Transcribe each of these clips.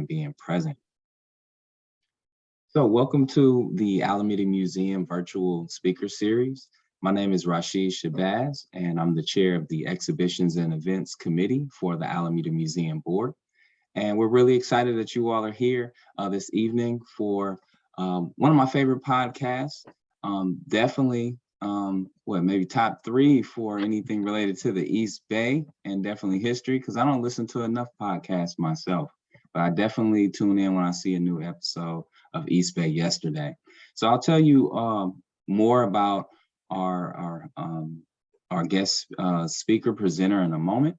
being present. So welcome to the Alameda Museum Virtual Speaker Series. My name is Rashid Shabazz, and I'm the chair of the Exhibitions and Events Committee for the Alameda Museum Board. And we're really excited that you all are here this evening for one of my favorite podcasts. Definitely, maybe top 3 for anything related to the East Bay and definitely history, because I don't listen to enough podcasts myself, but I definitely tune in when I see a new episode of East Bay yesterday. So I'll tell you more about our guest speaker presenter in a moment.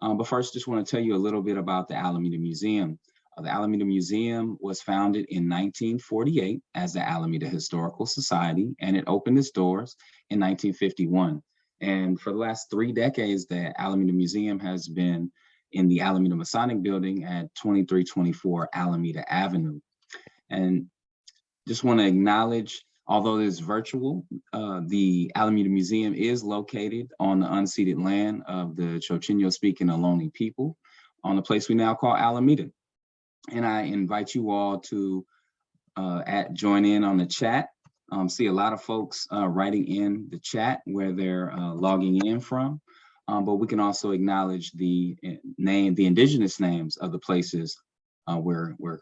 But first, just want to tell you a little bit about the Alameda Museum. The Alameda Museum was founded in 1948 as the Alameda Historical Society, and it opened its doors in 1951. And for the last 3 decades, the Alameda Museum has been in the Alameda Masonic Building at 2324 Alameda Avenue. And just want to acknowledge, although it is virtual, the Alameda Museum is located on the unceded land of the Chochenyo-speaking Ohlone people on the place we now call Alameda. And I invite you all to join in on the chat. See a lot of folks writing in the chat where they're logging in from, but we can also acknowledge the indigenous names of the places where we're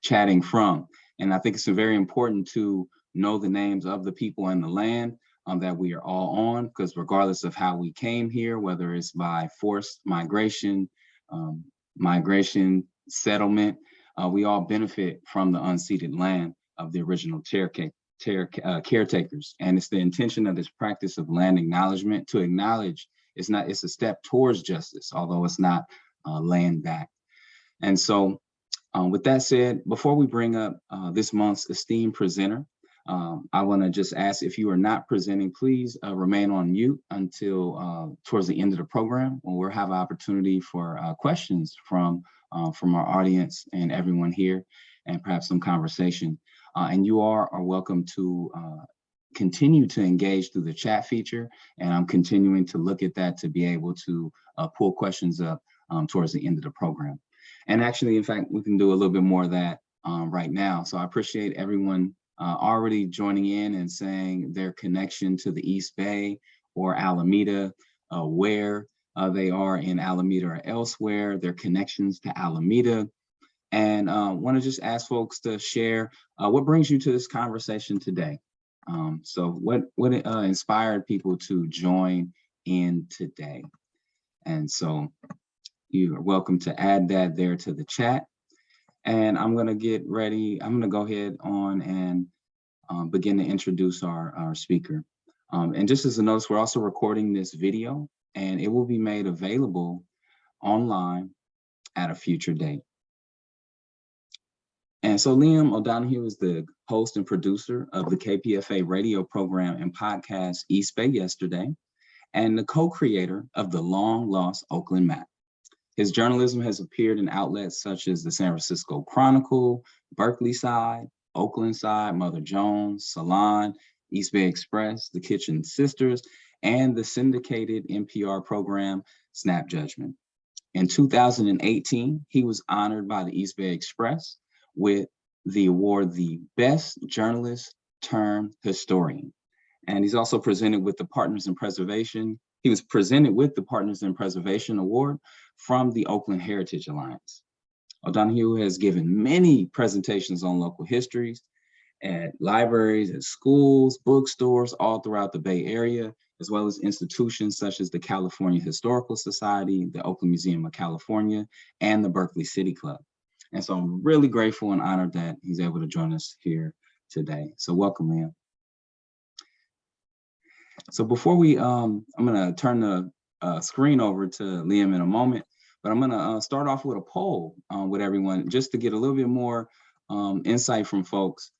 chatting from. And I think it's very important to know the names of the people and the land that we are all on, because regardless of how we came here, whether it's by forced migration, settlement, we all benefit from the unceded land of the original caretakers. And it's the intention of this practice of land acknowledgement to acknowledge it's a step towards justice, although it's not land back. And so with that said, before we bring up this month's esteemed presenter, I want to just ask, if you are not presenting, please remain on mute until towards the end of the program, when we'll have an opportunity for questions from our audience and everyone here, and perhaps some conversation. And you are welcome to continue to engage through the chat feature, and I'm continuing to look at that to be able to pull questions up towards the end of the program. And actually, in fact, we can do a little bit more of that right now. So I appreciate everyone already joining in and saying their connection to the East Bay or Alameda, where they are in Alameda or elsewhere, their connections to Alameda. And want to just ask folks to share what brings you to this conversation today. So what inspired people to join in today? And so you are welcome to add that there to the chat. And I'm going to get ready. I'm going to go ahead on and begin to introduce our speaker. And just as a notice, we're also recording this video, and it will be made available online at a future date. And so Liam Donoghue is the host and producer of the KPFA radio program and podcast East Bay Yesterday, and the co-creator of the long-lost Oakland Map. His journalism has appeared in outlets such as the San Francisco Chronicle, Berkeley Side, Oakland Side, Mother Jones, Salon, East Bay Express, The Kitchen Sisters, and the syndicated NPR program Snap Judgment. In 2018, he was honored by the East Bay Express with the award, the Best Journalist Turned Historian. And he's also presented with the Partners in Preservation. He was presented with the Partners in Preservation Award from the Oakland Heritage Alliance. Donoghue has given many presentations on local histories at libraries, at schools, bookstores, all throughout the Bay Area, as well as institutions such as the California Historical Society, the Oakland Museum of California, and the Berkeley City Club. And so I'm really grateful and honored that he's able to join us here today. So welcome, Liam. So before we, I'm gonna turn the screen over to Liam in a moment, but I'm gonna start off with a poll with everyone, just to get a little bit more insight from folks,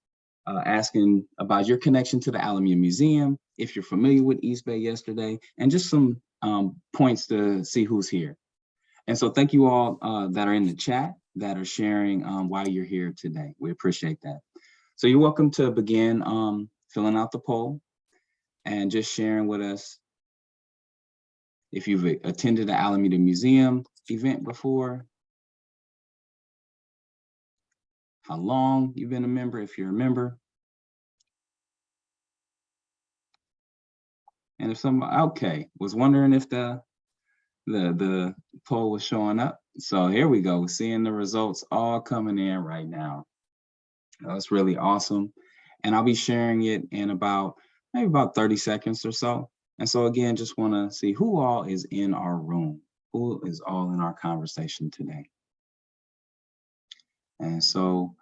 asking about your connection to the Alameda Museum, if you're familiar with East Bay Yesterday, and just some points to see who's here. And so thank you all that are in the chat, that are sharing why you're here today. We appreciate that. So you're welcome to begin filling out the poll and just sharing with us if you've attended the Alameda Museum event before, how long you've been a member, if you're a member. And if somebody, okay, was wondering if the poll was showing up. So here we go. We're seeing the results all coming in right now. That's really awesome. And I'll be sharing it in maybe about 30 seconds or so. And so again, just want to see who all is in our room, who is all in our conversation today. And so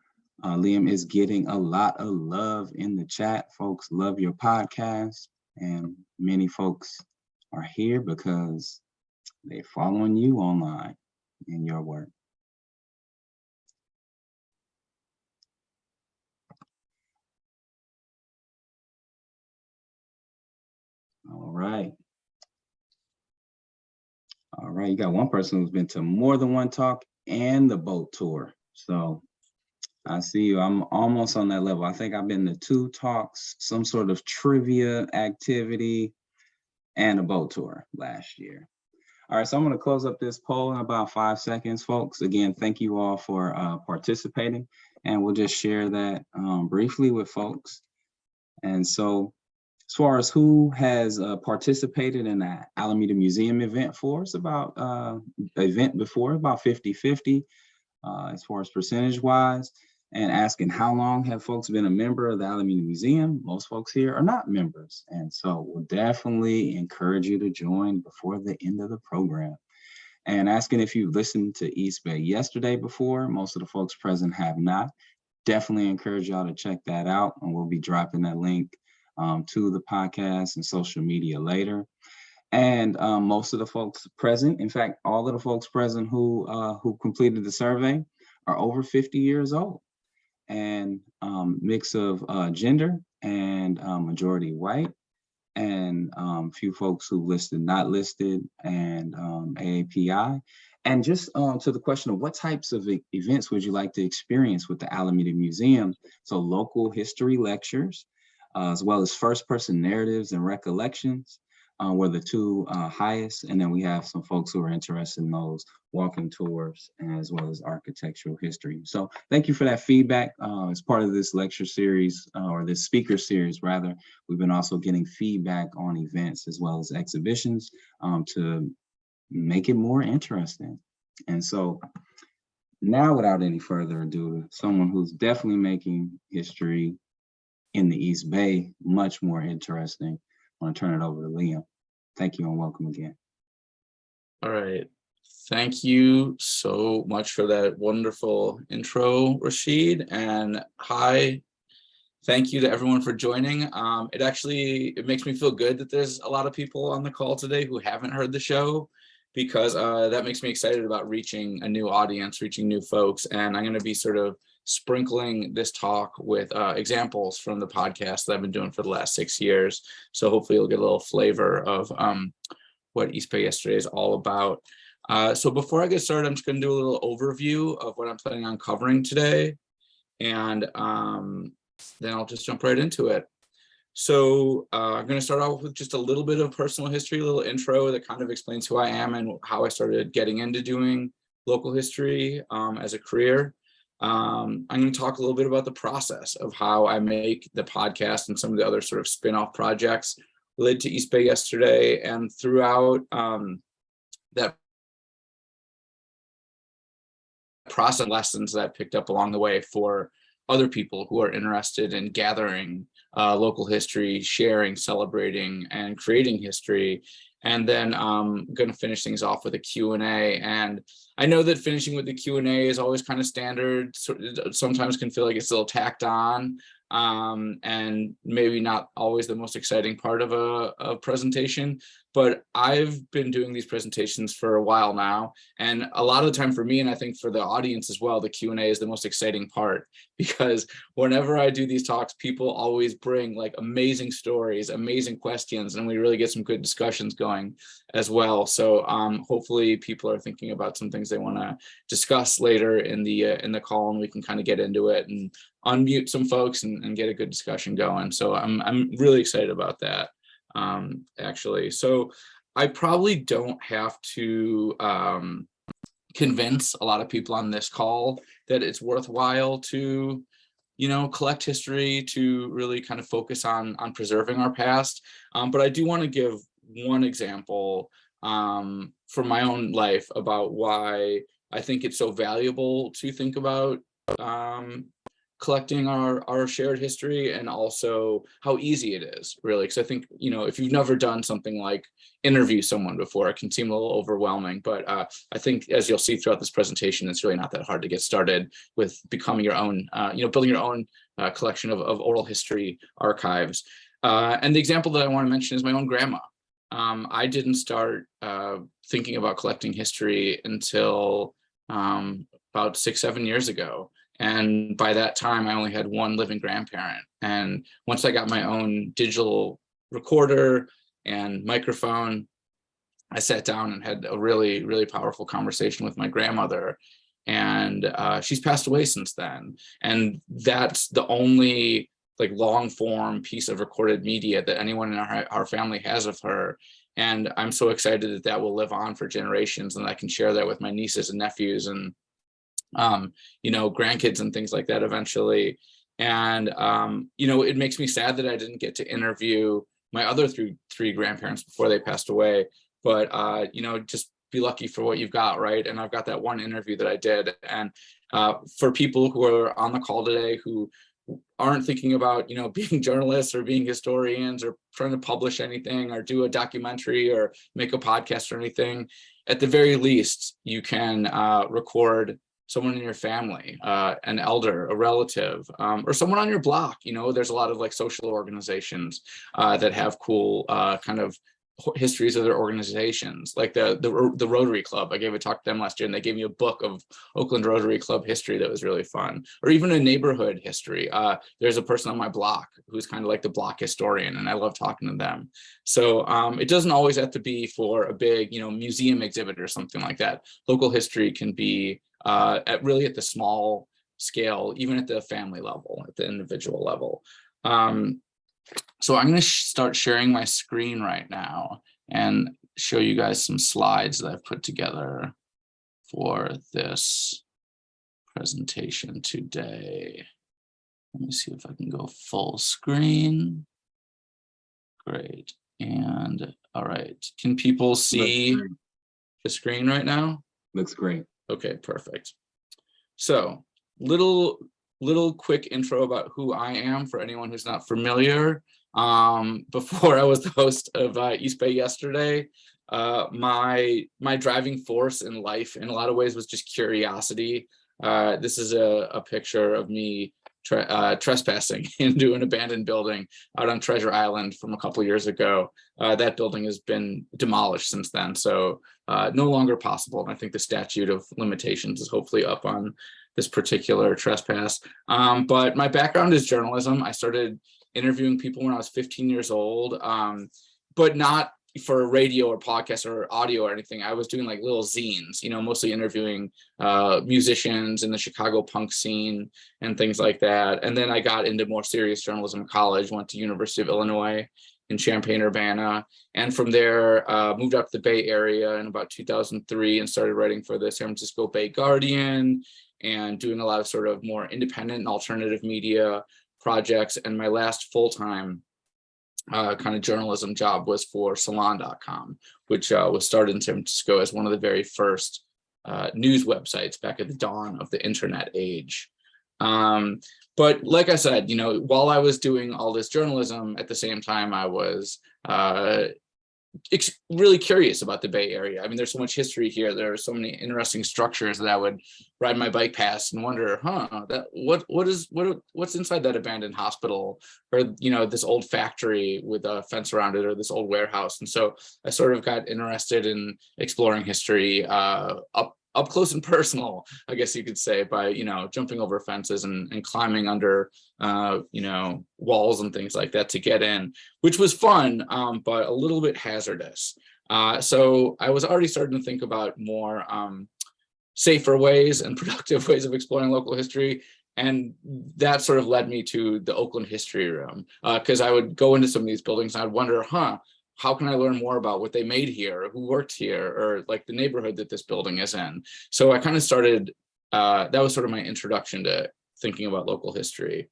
Liam is getting a lot of love in the chat. Folks love your podcast, and many folks are here because they're following you online in your work. All right. All right, you got one person who's been to more than one talk and the boat tour. So I see you. I'm almost on that level. I think I've been to 2 talks, some sort of trivia activity, and a boat tour last year. All right, so I'm going to close up this poll in about 5 seconds, folks. Again, thank you all for participating, and we'll just share that briefly with folks. And so as far as who has participated in the Alameda Museum event for us, about event before, about 50-50 as far as percentage wise, and asking how long have folks been a member of the Alameda Museum. Most folks here are not members. And so we'll definitely encourage you to join before the end of the program. And asking if you listened to East Bay yesterday before. Most of the folks present have not. Definitely encourage y'all to check that out. And we'll be dropping that link to the podcast and social media later. And most of the folks present, in fact, all of the folks present who completed the survey are over 50 years old, and mix of gender and majority white, and few folks who listed, not listed, and AAPI. And just to the question of what types of events would you like to experience with the Alameda Museum? So local history lectures, as well as first-person narratives and recollections were the 2 highest. And then we have some folks who are interested in those walking tours as well as architectural history. So thank you for that feedback. As part of this lecture series, or this speaker series rather, we've been also getting feedback on events as well as exhibitions to make it more interesting. And so now, without any further ado, someone who's definitely making history in the East Bay much more interesting, I want to turn it over to Liam. Thank you and welcome again. All right. Thank you so much for that wonderful intro, Rashid. And hi, thank you to everyone for joining. It makes me feel good that there's a lot of people on the call today who haven't heard the show, because that makes me excited about reaching a new audience, reaching new folks. And I'm going to be sort of sprinkling this talk with examples from the podcast that I've been doing for the last 6 years. So hopefully you'll get a little flavor of what East Bay Yesterday is all about. So before I get started, I'm just going to do a little overview of what I'm planning on covering today. And then I'll just jump right into it. So I'm going to start off with just a little bit of personal history, a little intro that kind of explains who I am and how I started getting into doing local history as a career. I'm going to talk a little bit about the process of how I make the podcast and some of the other sort of spin-off projects related to East Bay Yesterday, and throughout that process, lessons that I picked up along the way for other people who are interested in gathering local history, sharing, celebrating, and creating history. And then I'm going to finish things off with a Q&A. And I know that finishing with the Q&A is always kind of standard. So sometimes can feel like it's a little tacked on, and maybe not always the most exciting part of a presentation. But I've been doing these presentations for a while now, and a lot of the time for me, and I think for the audience as well, the Q&A is the most exciting part, because whenever I do these talks, people always bring like amazing stories, amazing questions, and we really get some good discussions going as well. So hopefully people are thinking about some things they want to discuss later in the call, and we can kind of get into it and unmute some folks and get a good discussion going. So I'm really excited about that. Actually. So I probably don't have to convince a lot of people on this call that it's worthwhile to, collect history, to really kind of focus on preserving our past. But I do want to give one example from my own life about why I think it's so valuable to think about collecting our shared history, and also how easy it is, really. Because I think, if you've never done something like interview someone before, it can seem a little overwhelming. But I think, as you'll see throughout this presentation, it's really not that hard to get started with becoming your own, building your own collection of oral history archives. And the example that I want to mention is my own grandma. I didn't start thinking about collecting history until about 6-7 years ago. And by that time, I only had one living grandparent. And once I got my own digital recorder and microphone, I sat down and had a really, really powerful conversation with my grandmother. And she's passed away since then. And that's the only long form piece of recorded media that anyone in our family has of her. And I'm so excited that will live on for generations, and I can share that with my nieces and nephews and grandkids and things like that eventually. And it makes me sad that I didn't get to interview my other three grandparents before they passed away. But just be lucky for what you've got, right? And I've got that one interview that I did. And for people who are on the call today who aren't thinking about being journalists or being historians or trying to publish anything or do a documentary or make a podcast or anything, at the very least you can record someone in your family, an elder, a relative, or someone on your block. There's a lot of social organizations that have cool kind of histories of their organizations, like the Rotary Club. I gave a talk to them last year, and they gave me a book of Oakland Rotary Club history that was really fun. Or even a neighborhood history. There's a person on my block who's kind of like the block historian, and I love talking to them. So it doesn't always have to be for a big, museum exhibit or something like that. Local history can be at the small scale, even at the family level, at the individual level. So I'm going to start sharing my screen right now and show you guys some slides that I've put together for this presentation today. Let me see if I can go full screen. Great. And all right, can people see the screen right now? Looks great. Okay, perfect. So little quick intro about who I am for anyone who's not familiar. Before I was the host of East Bay Yesterday, my driving force in life in a lot of ways was just curiosity. This is a picture of me trespassing into an abandoned building out on Treasure Island from a couple of years ago. That building has been demolished since then, so no longer possible. And I think the statute of limitations is hopefully up on this particular trespass. But my background is journalism. I started interviewing people when I was 15 years old, but not for radio or podcast or audio or anything. I was doing little zines, mostly interviewing musicians in the Chicago punk scene and things like that. And then I got into more serious journalism in college, went to University of Illinois in Champaign-Urbana. And from there, moved up to the Bay Area in about 2003 and started writing for the San Francisco Bay Guardian and doing a lot of sort of more independent and alternative media projects. And my last full-time kind of journalism job was for Salon.com, which was started in San Francisco as one of the very first news websites back at the dawn of the internet age. But like I said, while I was doing all this journalism, at the same time, I was really curious about the Bay Area. I mean, there's so much history here. There are so many interesting structures that I would ride my bike past and wonder, what's inside that abandoned hospital, or this old factory with a fence around it, or this old warehouse. And so I sort of got interested in exploring history up close and personal, I guess you could say, by jumping over fences and climbing under walls and things like that to get in, which was fun, but a little bit hazardous. So I was already starting to think about more safer ways and productive ways of exploring local history. And that sort of led me to the Oakland History Room, because I would go into some of these buildings and I'd wonder, how can I learn more about what they made here, or who worked here, or like the neighborhood that this building is in? So I kind of started, that was sort of my introduction to thinking about local history.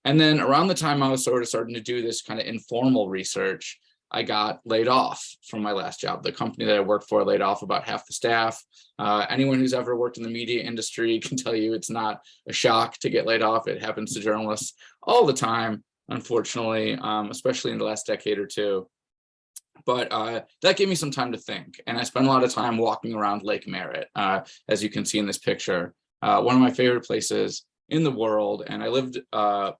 And then around the time I was sort of starting to do this kind of informal research, I got laid off from my last job. The company that I worked for laid off about half the staff. Anyone who's ever worked in the media industry can tell you it's not a shock to get laid off. It happens to journalists all the time, unfortunately, especially in the last decade or two. But that gave me some time to think. And I spent a lot of time walking around Lake Merritt, as you can see in this picture, one of my favorite places in the world. And I lived about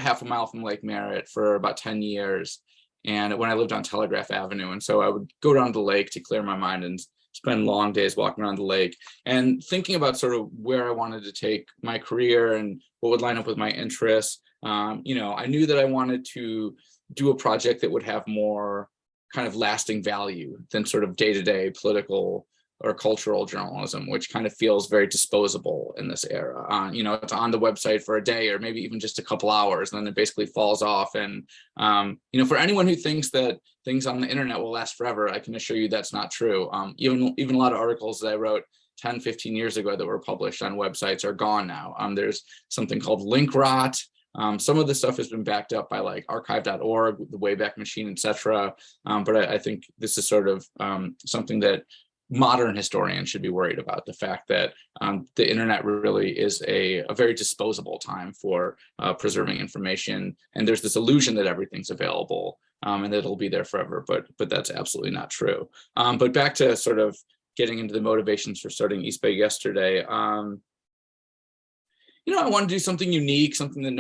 half a mile from Lake Merritt for about 10 years. And when I lived on Telegraph Avenue. And so I would go down to the lake to clear my mind and spend long days walking around the lake and thinking about sort of where I wanted to take my career and what would line up with my interests. I knew that I wanted to do a project that would have more kind of lasting value than sort of day-to-day political or cultural journalism, which kind of feels very disposable in this era. It's on the website for a day or maybe even just a couple hours, and then it basically falls off. And, for anyone who thinks that things on the internet will last forever, I can assure you that's not true. Even a lot of articles that I wrote 10, 15 years ago that were published on websites are gone now. There's something called link rot. Some of the stuff has been backed up by like archive.org, the Wayback Machine, etc. But I think this is sort of something that modern historians should be worried about, the fact that the internet really is a very disposable time for preserving information. And there's this illusion that everything's available and that it'll be there forever, but that's absolutely not true. But back to sort of getting into the motivations for starting East Bay yesterday. I wanted to do something unique, something that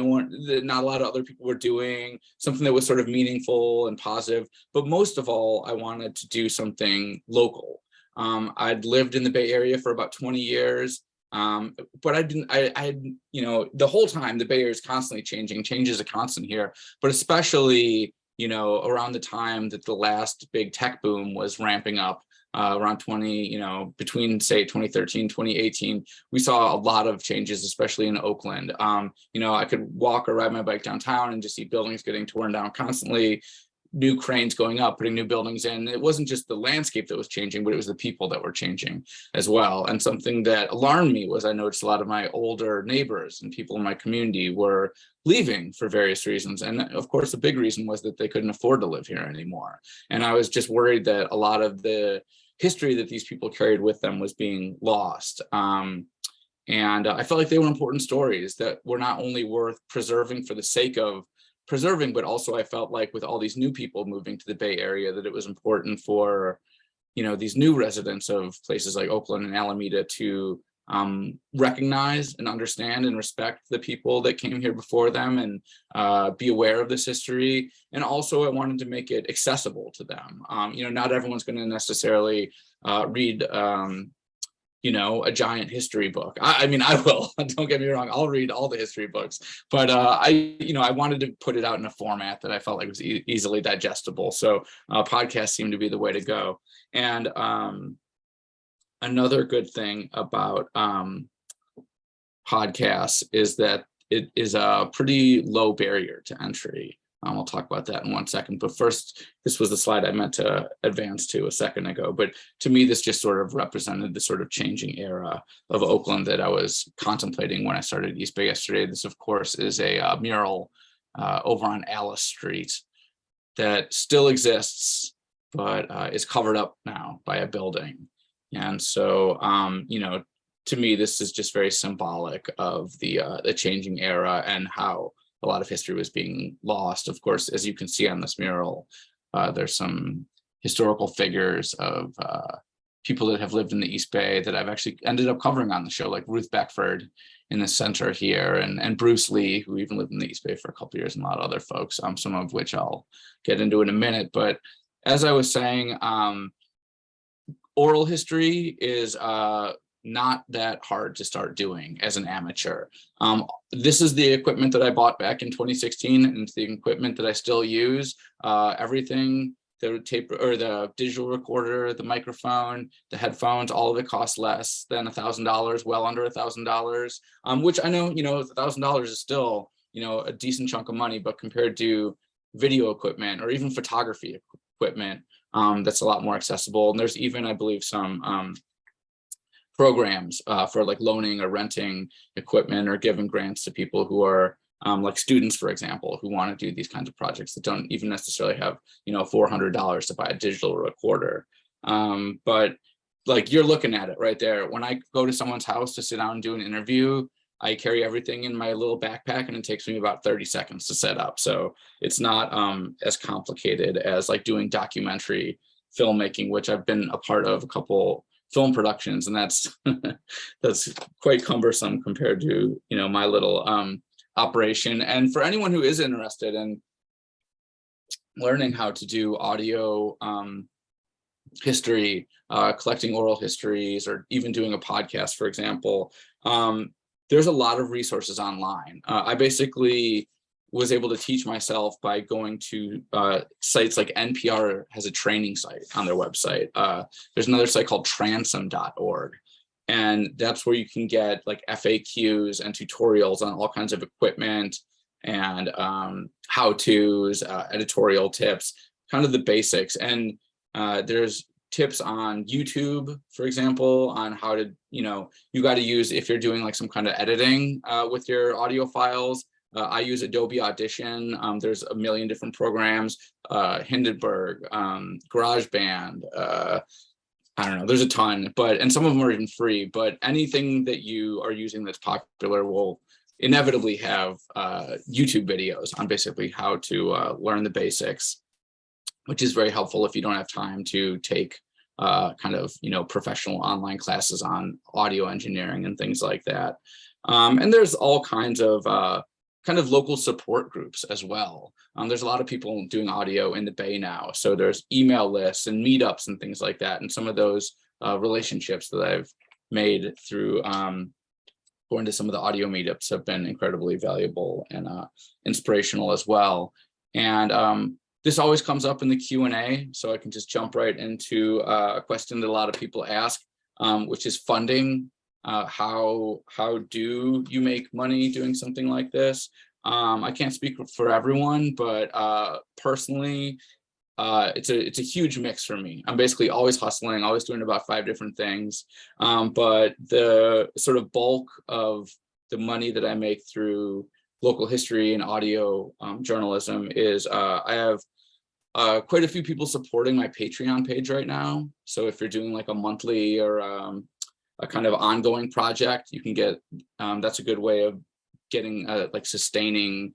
not a lot of other people were doing, something that was sort of meaningful and positive. But most of all, I wanted to do something local. I'd lived in the Bay Area for about 20 years, but the whole time the Bay Area is constantly changing. Change is a constant here, but especially, around the time that the last big tech boom was ramping up, around between say 2013, 2018, we saw a lot of changes, especially in Oakland. I could walk or ride my bike downtown and just see buildings getting torn down constantly, new cranes going up, putting new buildings in. It wasn't just the landscape that was changing, but it was the people that were changing as well. And something that alarmed me was I noticed a lot of my older neighbors and people in my community were leaving for various reasons. And of course, the big reason was that they couldn't afford to live here anymore. And I was just worried that a lot of the history that these people carried with them was being lost. And I felt like they were important stories that were not only worth preserving for the sake of preserving, but also I felt like with all these new people moving to the Bay Area, that it was important for, these new residents of places like Oakland and Alameda to recognize and understand and respect the people that came here before them and be aware of this history. And also I wanted to make it accessible to them. Not everyone's going to necessarily read a giant history book. I mean, I will, don't get me wrong, I'll read all the history books, but I wanted to put it out in a format that I felt like was easily digestible. So podcasts seem to be the way to go. And another good thing about podcasts is that it is a pretty low barrier to entry. I'll talk about that in one second. But first, this was the slide I meant to advance to a second ago. But to me, this just sort of represented the sort of changing era of Oakland that I was contemplating when I started East Bay yesterday. This, of course, is a mural over on Alice Street that still exists, but is covered up now by a building. And so, to me, this is just very symbolic of the changing era and how a lot of history was being lost. Of course, as you can see on this mural, there's some historical figures of people that have lived in the East Bay that I've actually ended up covering on the show, like Ruth Beckford in the center here, and Bruce Lee, who even lived in the East Bay for a couple of years, and a lot of other folks, some of which I'll get into in a minute. But as I was saying, oral history is not that hard to start doing as an amateur. This is the equipment that I bought back in 2016, and it's the equipment that I still use. Everything, the tape or the digital recorder, the microphone, the headphones, all of it costs less than $1,000, well under $1,000, which I know, $1,000 is still, a decent chunk of money, but compared to video equipment or even photography equipment that's a lot more accessible. And there's even, I believe, some programs for like loaning or renting equipment or giving grants to people who are like students, for example, who want to do these kinds of projects that don't even necessarily have, $400 to buy a digital recorder. But like you're looking at it right there. When I go to someone's house to sit down and do an interview, I carry everything in my little backpack and it takes me about 30 seconds to set up. So it's not as complicated as like doing documentary filmmaking, which I've been a part of a couple film productions, and that's that's quite cumbersome compared to my little operation. And for anyone who is interested in learning how to do audio history, collecting oral histories, or even doing a podcast, for example, there's a lot of resources online. I basically was able to teach myself by going to sites like NPR has a training site on their website. There's another site called transom.org. And that's where you can get like FAQs and tutorials on all kinds of equipment and how-tos, editorial tips, kind of the basics. And there's tips on YouTube, for example, on how to, you got to use, if you're doing like some kind of editing with your audio files. I use Adobe Audition. There's a million different programs, Hindenburg, GarageBand, I don't know, there's a ton, and some of them are even free, but anything that you are using that's popular will inevitably have YouTube videos on basically how to learn the basics, which is very helpful if you don't have time to take kind of, professional online classes on audio engineering and things like that. And there's all kinds of kind of local support groups as well. There's a lot of people doing audio in the Bay now. So there's email lists and meetups and things like that. And some of those relationships that I've made through going to some of the audio meetups have been incredibly valuable and inspirational as well. And this always comes up in the Q&A, so I can just jump right into a question that a lot of people ask, which is funding. How do you make money doing something like this? I can't speak for everyone, but personally, it's a huge mix for me. I'm basically always hustling, always doing about 5 different things. But the sort of bulk of the money that I make through local history and audio journalism is I have quite a few people supporting my Patreon page right now. So if you're doing like a monthly or a kind of ongoing project, you can get, that's a good way of getting a like sustaining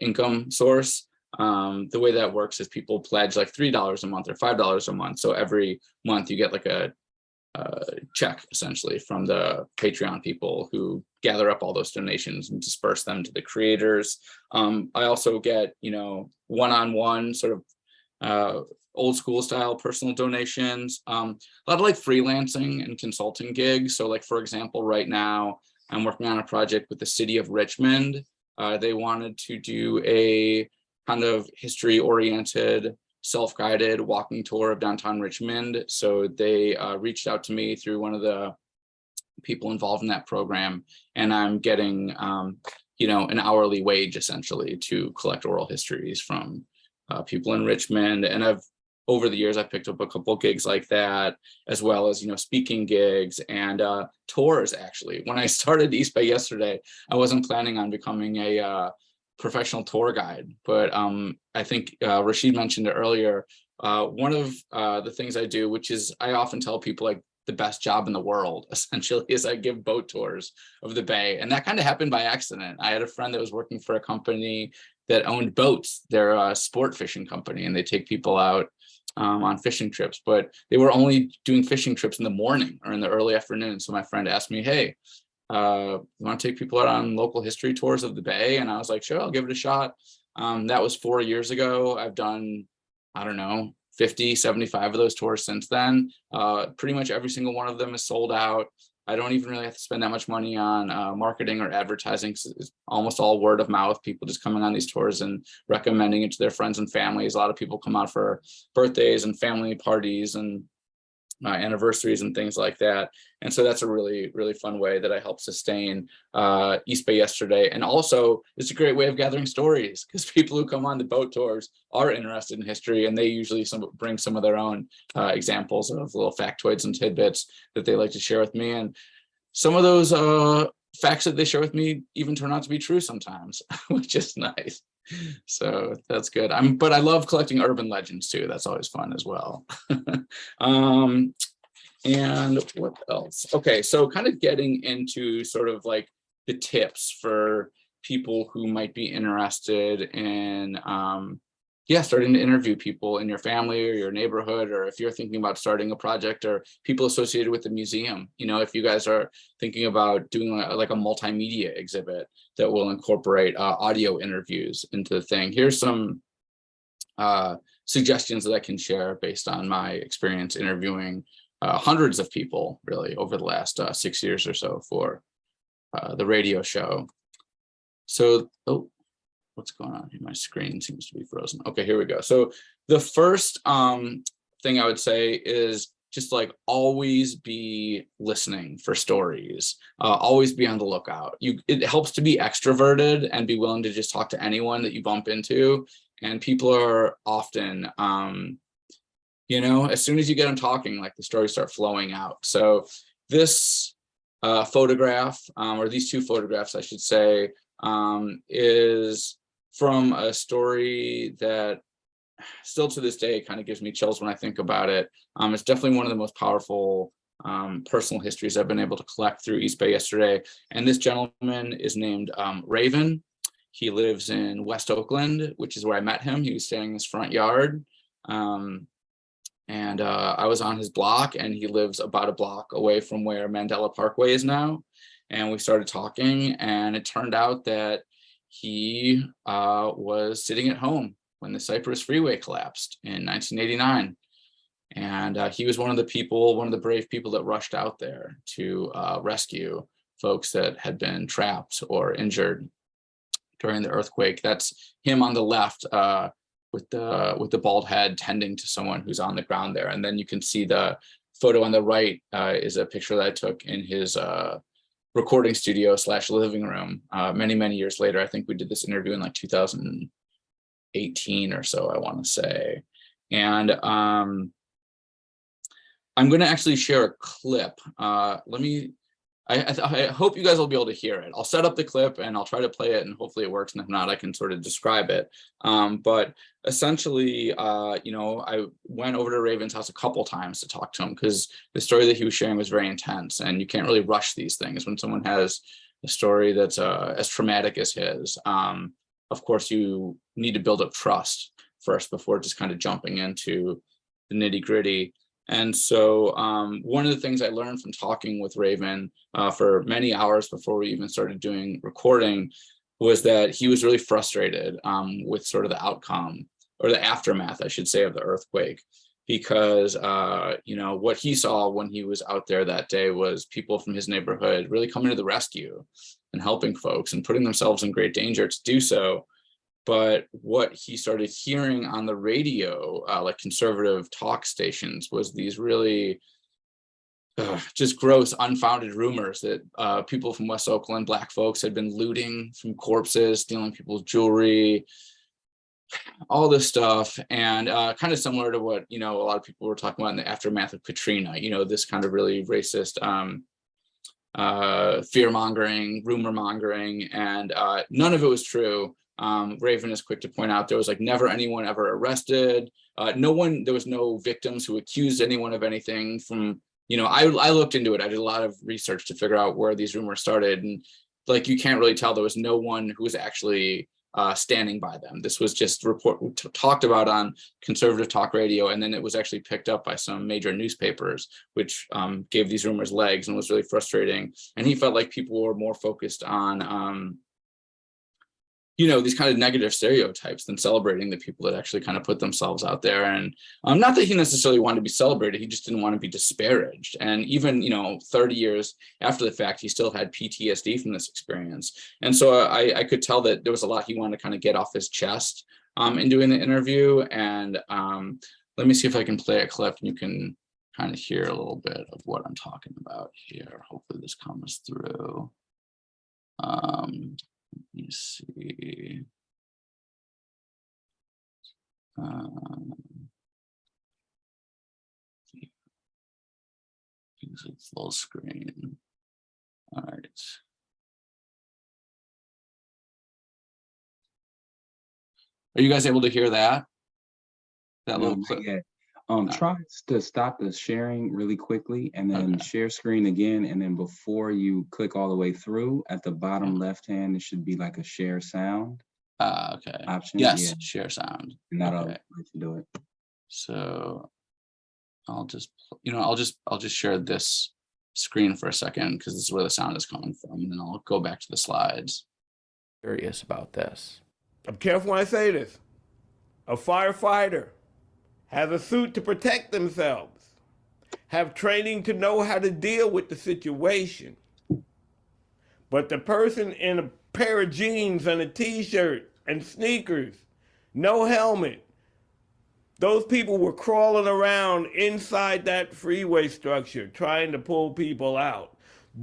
income source. The way that works is people pledge like $3 a month or $5 a month. So every month you get like a check essentially from the Patreon people who gather up all those donations and disperse them to the creators. I also get, one-on-one sort of old school style personal donations, a lot of like freelancing and consulting gigs. So like, for example, right now I'm working on a project with the city of Richmond. They wanted to do a kind of history oriented, self-guided walking tour of downtown Richmond. So they reached out to me through one of the people involved in that program, and I'm getting, an hourly wage essentially to collect oral histories from people in Richmond. And over the years, I've picked up a couple gigs like that, as well as, speaking gigs and tours. Actually, when I started East Bay yesterday, I wasn't planning on becoming a professional tour guide, but I think Rashid mentioned it earlier. One of the things I do, which is I often tell people like the best job in the world, essentially, is I give boat tours of the Bay. And that kind of happened by accident. I had a friend that was working for a company that owned boats. They're a sport fishing company, and they take people out on fishing trips, but they were only doing fishing trips in the morning or in the early afternoon. So my friend asked me, hey, you want to take people out on local history tours of the Bay? And I was like, sure, I'll give it a shot. That was 4 years ago. I've done, I don't know, 50, 75 of those tours since then. Pretty much every single one of them is sold out. I don't even really have to spend that much money on marketing or advertising. It's almost all word of mouth, people just coming on these tours and recommending it to their friends and families. A lot of people come out for birthdays and family parties and anniversaries and things like that. And so that's a really, really fun way that I help sustain East Bay Yesterday. And also it's a great way of gathering stories, because people who come on the boat tours are interested in history, and they usually bring some of their own examples of little factoids and tidbits that they like to share with me. And some of those facts that they share with me even turn out to be true sometimes, which is nice. So that's good. But I love collecting urban legends too. That's always fun as well. And what else? Okay, so kind of getting into sort of like the tips for people who might be interested in starting to interview people in your family or your neighborhood, or if you're thinking about starting a project, or people associated with the museum. You know, if you guys are thinking about doing like a multimedia exhibit that will incorporate audio interviews into the thing, here's some suggestions that I can share based on my experience interviewing hundreds of people really over the last 6 years or so for the radio show. So, what's going on here? My screen seems to be frozen. Okay, here we go. So the first thing I would say is just like always be listening for stories. Always be on the lookout. It helps to be extroverted and be willing to just talk to anyone that you bump into. And people are often, as soon as you get them talking, like the stories start flowing out. So this photograph, or these two photographs, I should say, is from a story that still to this day kind of gives me chills when I think about it. It's definitely one of the most powerful personal histories I've been able to collect through East Bay Yesterday. And this gentleman is named Raven. He lives in West Oakland, which is where I met him. He was staying in his front yard. And I was on his block, and he lives about a block away from where Mandela Parkway is now. And we started talking, and it turned out that he was sitting at home when the Cypress Freeway collapsed in 1989. And he was one of the brave people that rushed out there to rescue folks that had been trapped or injured during the earthquake. That's him on the left with the bald head tending to someone who's on the ground there. And then you can see the photo on the right is a picture that I took in his recording studio / living room many years later. I think we did this interview in like 2018 or so, I want to say. And I'm going to actually share a clip. I hope you guys will be able to hear it. I'll set up the clip and I'll try to play it, and hopefully it works. And if not, I can sort of describe it. But essentially, I went over to Raven's house a couple times to talk to him, because the story that he was sharing was very intense, and you can't really rush these things when someone has a story that's as traumatic as his. Of course, you need to build up trust first before just kind of jumping into the nitty gritty. And so one of the things I learned from talking with Raven for many hours before we even started doing recording was that he was really frustrated with sort of the outcome, or the aftermath, I should say, of the earthquake, because what he saw when he was out there that day was people from his neighborhood really coming to the rescue and helping folks and putting themselves in great danger to do so. But what he started hearing on the radio, like conservative talk stations, was these really just gross, unfounded rumors that people from West Oakland, Black folks, had been looting from corpses, stealing people's jewelry, all this stuff. And kind of similar to what, a lot of people were talking about in the aftermath of Katrina, this kind of really racist fear-mongering, rumor-mongering, and none of it was true. Raven is quick to point out there was like never anyone ever arrested. There was no victims who accused anyone of anything from, I looked into it. I did a lot of research to figure out where these rumors started. And like, you can't really tell. There was no one who was actually standing by them. This was just talked about on conservative talk radio. And then it was actually picked up by some major newspapers, which gave these rumors legs and was really frustrating. And he felt like people were more focused on, these kind of negative stereotypes than celebrating the people that actually kind of put themselves out there. And not that he necessarily wanted to be celebrated, he just didn't want to be disparaged. And even, 30 years after the fact, he still had PTSD from this experience. And so I could tell that there was a lot he wanted to kind of get off his chest in doing the interview. And let me see if I can play a clip and you can kind of hear a little bit of what I'm talking about here. Hopefully this comes through. Let me see. It's full screen. All right. Are you guys able to hear that? That No, little not clip? yet. Try to stop the sharing really quickly and then share screen again. And then before you click all the way through, at the bottom left hand, it should be like a share sound Okay. option. Yes, Yeah. share sound. And that'll Okay. let you do it. So I'll just, I'll just share this screen for a second because this is where the sound is coming from, and then I'll go back to the slides. Curious about this. I'm careful when I say this. A firefighter has a suit to protect themselves, have training to know how to deal with the situation. But the person in a pair of jeans and a t-shirt and sneakers, no helmet, those people were crawling around inside that freeway structure trying to pull people out.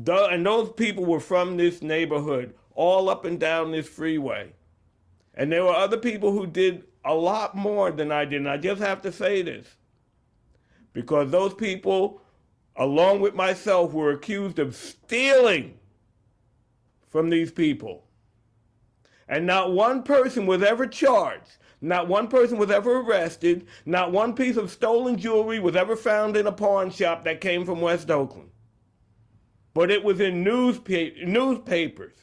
And those people were from this neighborhood, all up and down this freeway. And there were other people who did a lot more than I did. And I just have to say this, because those people, along with myself, were accused of stealing from these people. And not one person was ever charged. Not one person was ever arrested. Not one piece of stolen jewelry was ever found in a pawn shop that came from West Oakland. But it was in newspapers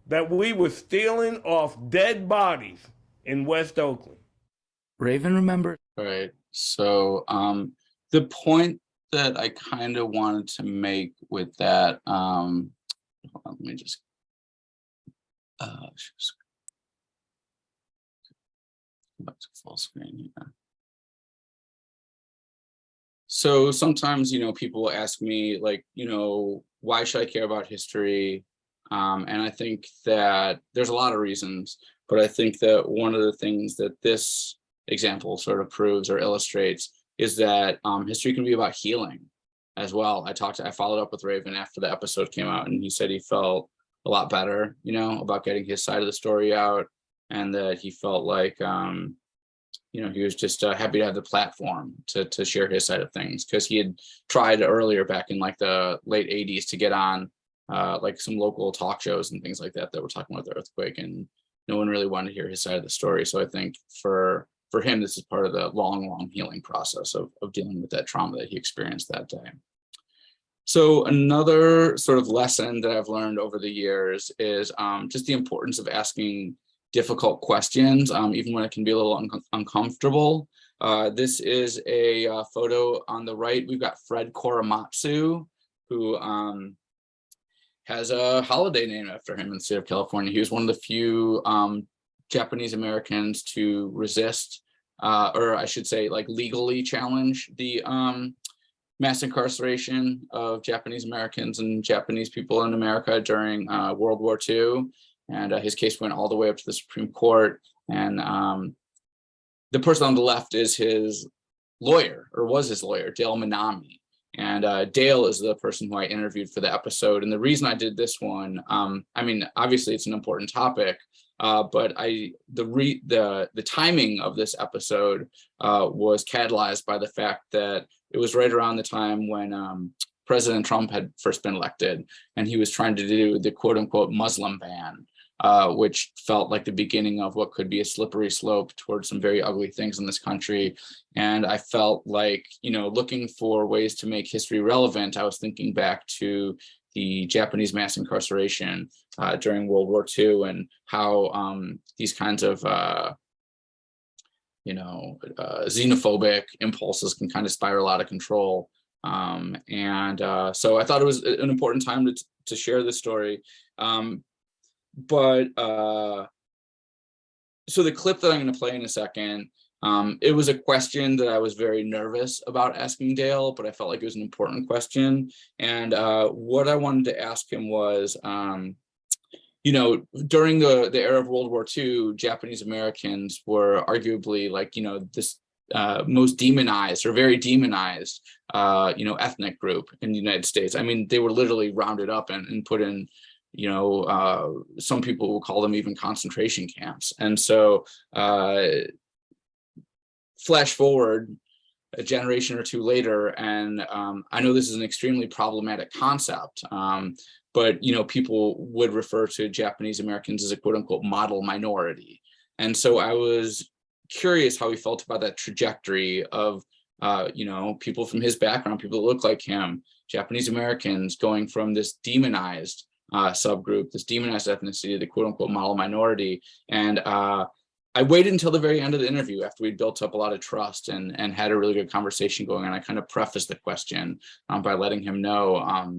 that we were stealing off dead bodies in West Oakland. Raven, remember? All right. So the point that I kind of wanted to make with that, hold on, let me just go back to full screen here. So sometimes, people will ask me, like, why should I care about history? And I think that there's a lot of reasons, but I think that one of the things that this example sort of proves or illustrates is that history can be about healing as well. I followed up with Raven after the episode came out, and he said he felt a lot better, about getting his side of the story out, and that he felt like, he was just happy to have the platform to share his side of things, because he had tried earlier back in like the late 80s to get on like some local talk shows and things like that were talking about the earthquake, and no one really wanted to hear his side of the story. So I think for him, this is part of the long healing process of dealing with that trauma that he experienced that day. So another sort of lesson that I've learned over the years is just the importance of asking difficult questions, even when it can be a little uncomfortable. This is a photo on the right. We've got Fred Korematsu, who has a holiday named after him in the state of California. He was one of the few Japanese Americans to resist, or I should say, like legally challenge the mass incarceration of Japanese Americans and Japanese people in America during World War II. And his case went all the way up to the Supreme Court. And the person on the left is his lawyer, or was his lawyer, Dale Minami. And Dale is the person who I interviewed for the episode. And the reason I did this one, obviously it's an important topic, but the timing of this episode was catalyzed by the fact that it was right around the time when President Trump had first been elected, and he was trying to do the quote unquote Muslim ban, which felt like the beginning of what could be a slippery slope towards some very ugly things in this country. And I felt like, looking for ways to make history relevant, I was thinking back to the Japanese mass incarceration during World War II, and how these kinds of xenophobic impulses can kind of spiral out of control. So I thought it was an important time to share this story. So the clip that I'm going to play in a second, it was a question that I was very nervous about asking Dale, but I felt like it was an important question. And what I wanted to ask him was, during the era of World War II, Japanese Americans were arguably like, this most demonized or very demonized, ethnic group in the United States. I mean, they were literally rounded up and put in, some people will call them even concentration camps. And so flash forward a generation or two later, and I know this is an extremely problematic concept, but people would refer to Japanese Americans as a quote unquote model minority. And so I was curious how he felt about that trajectory of people from his background, people that look like him, Japanese Americans, going from this demonized subgroup, this demonized ethnicity, the quote unquote model minority. And I waited until the very end of the interview after we built up a lot of trust and had a really good conversation going. And I kind of prefaced the question by letting him know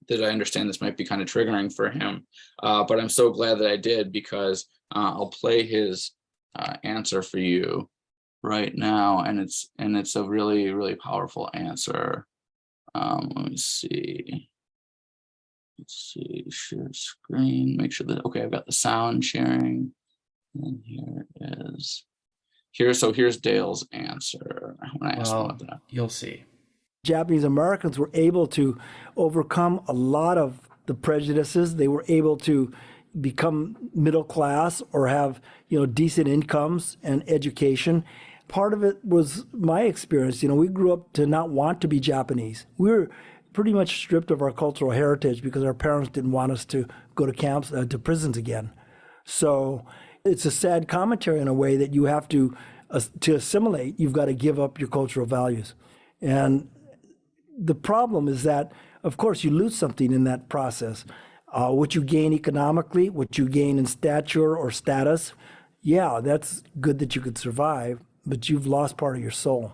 that I understand this might be kind of triggering for him. But I'm so glad that I did, because I'll play his answer for you right now. And it's a really, really powerful answer. Let me see. Let's see, share screen, make sure that, okay, I've got the sound sharing. And here's Dale's answer when I asked him about that. You'll see. Japanese Americans were able to overcome a lot of the prejudices. They were able to become middle class or have, decent incomes and education. Part of it was my experience. We grew up to not want to be Japanese. We were pretty much stripped of our cultural heritage because our parents didn't want us to go to camps, to prisons again. So it's a sad commentary in a way that you have to assimilate, you've got to give up your cultural values. And the problem is that, of course, you lose something in that process. What you gain economically, what you gain in stature or status, yeah, that's good that you could survive, but you've lost part of your soul.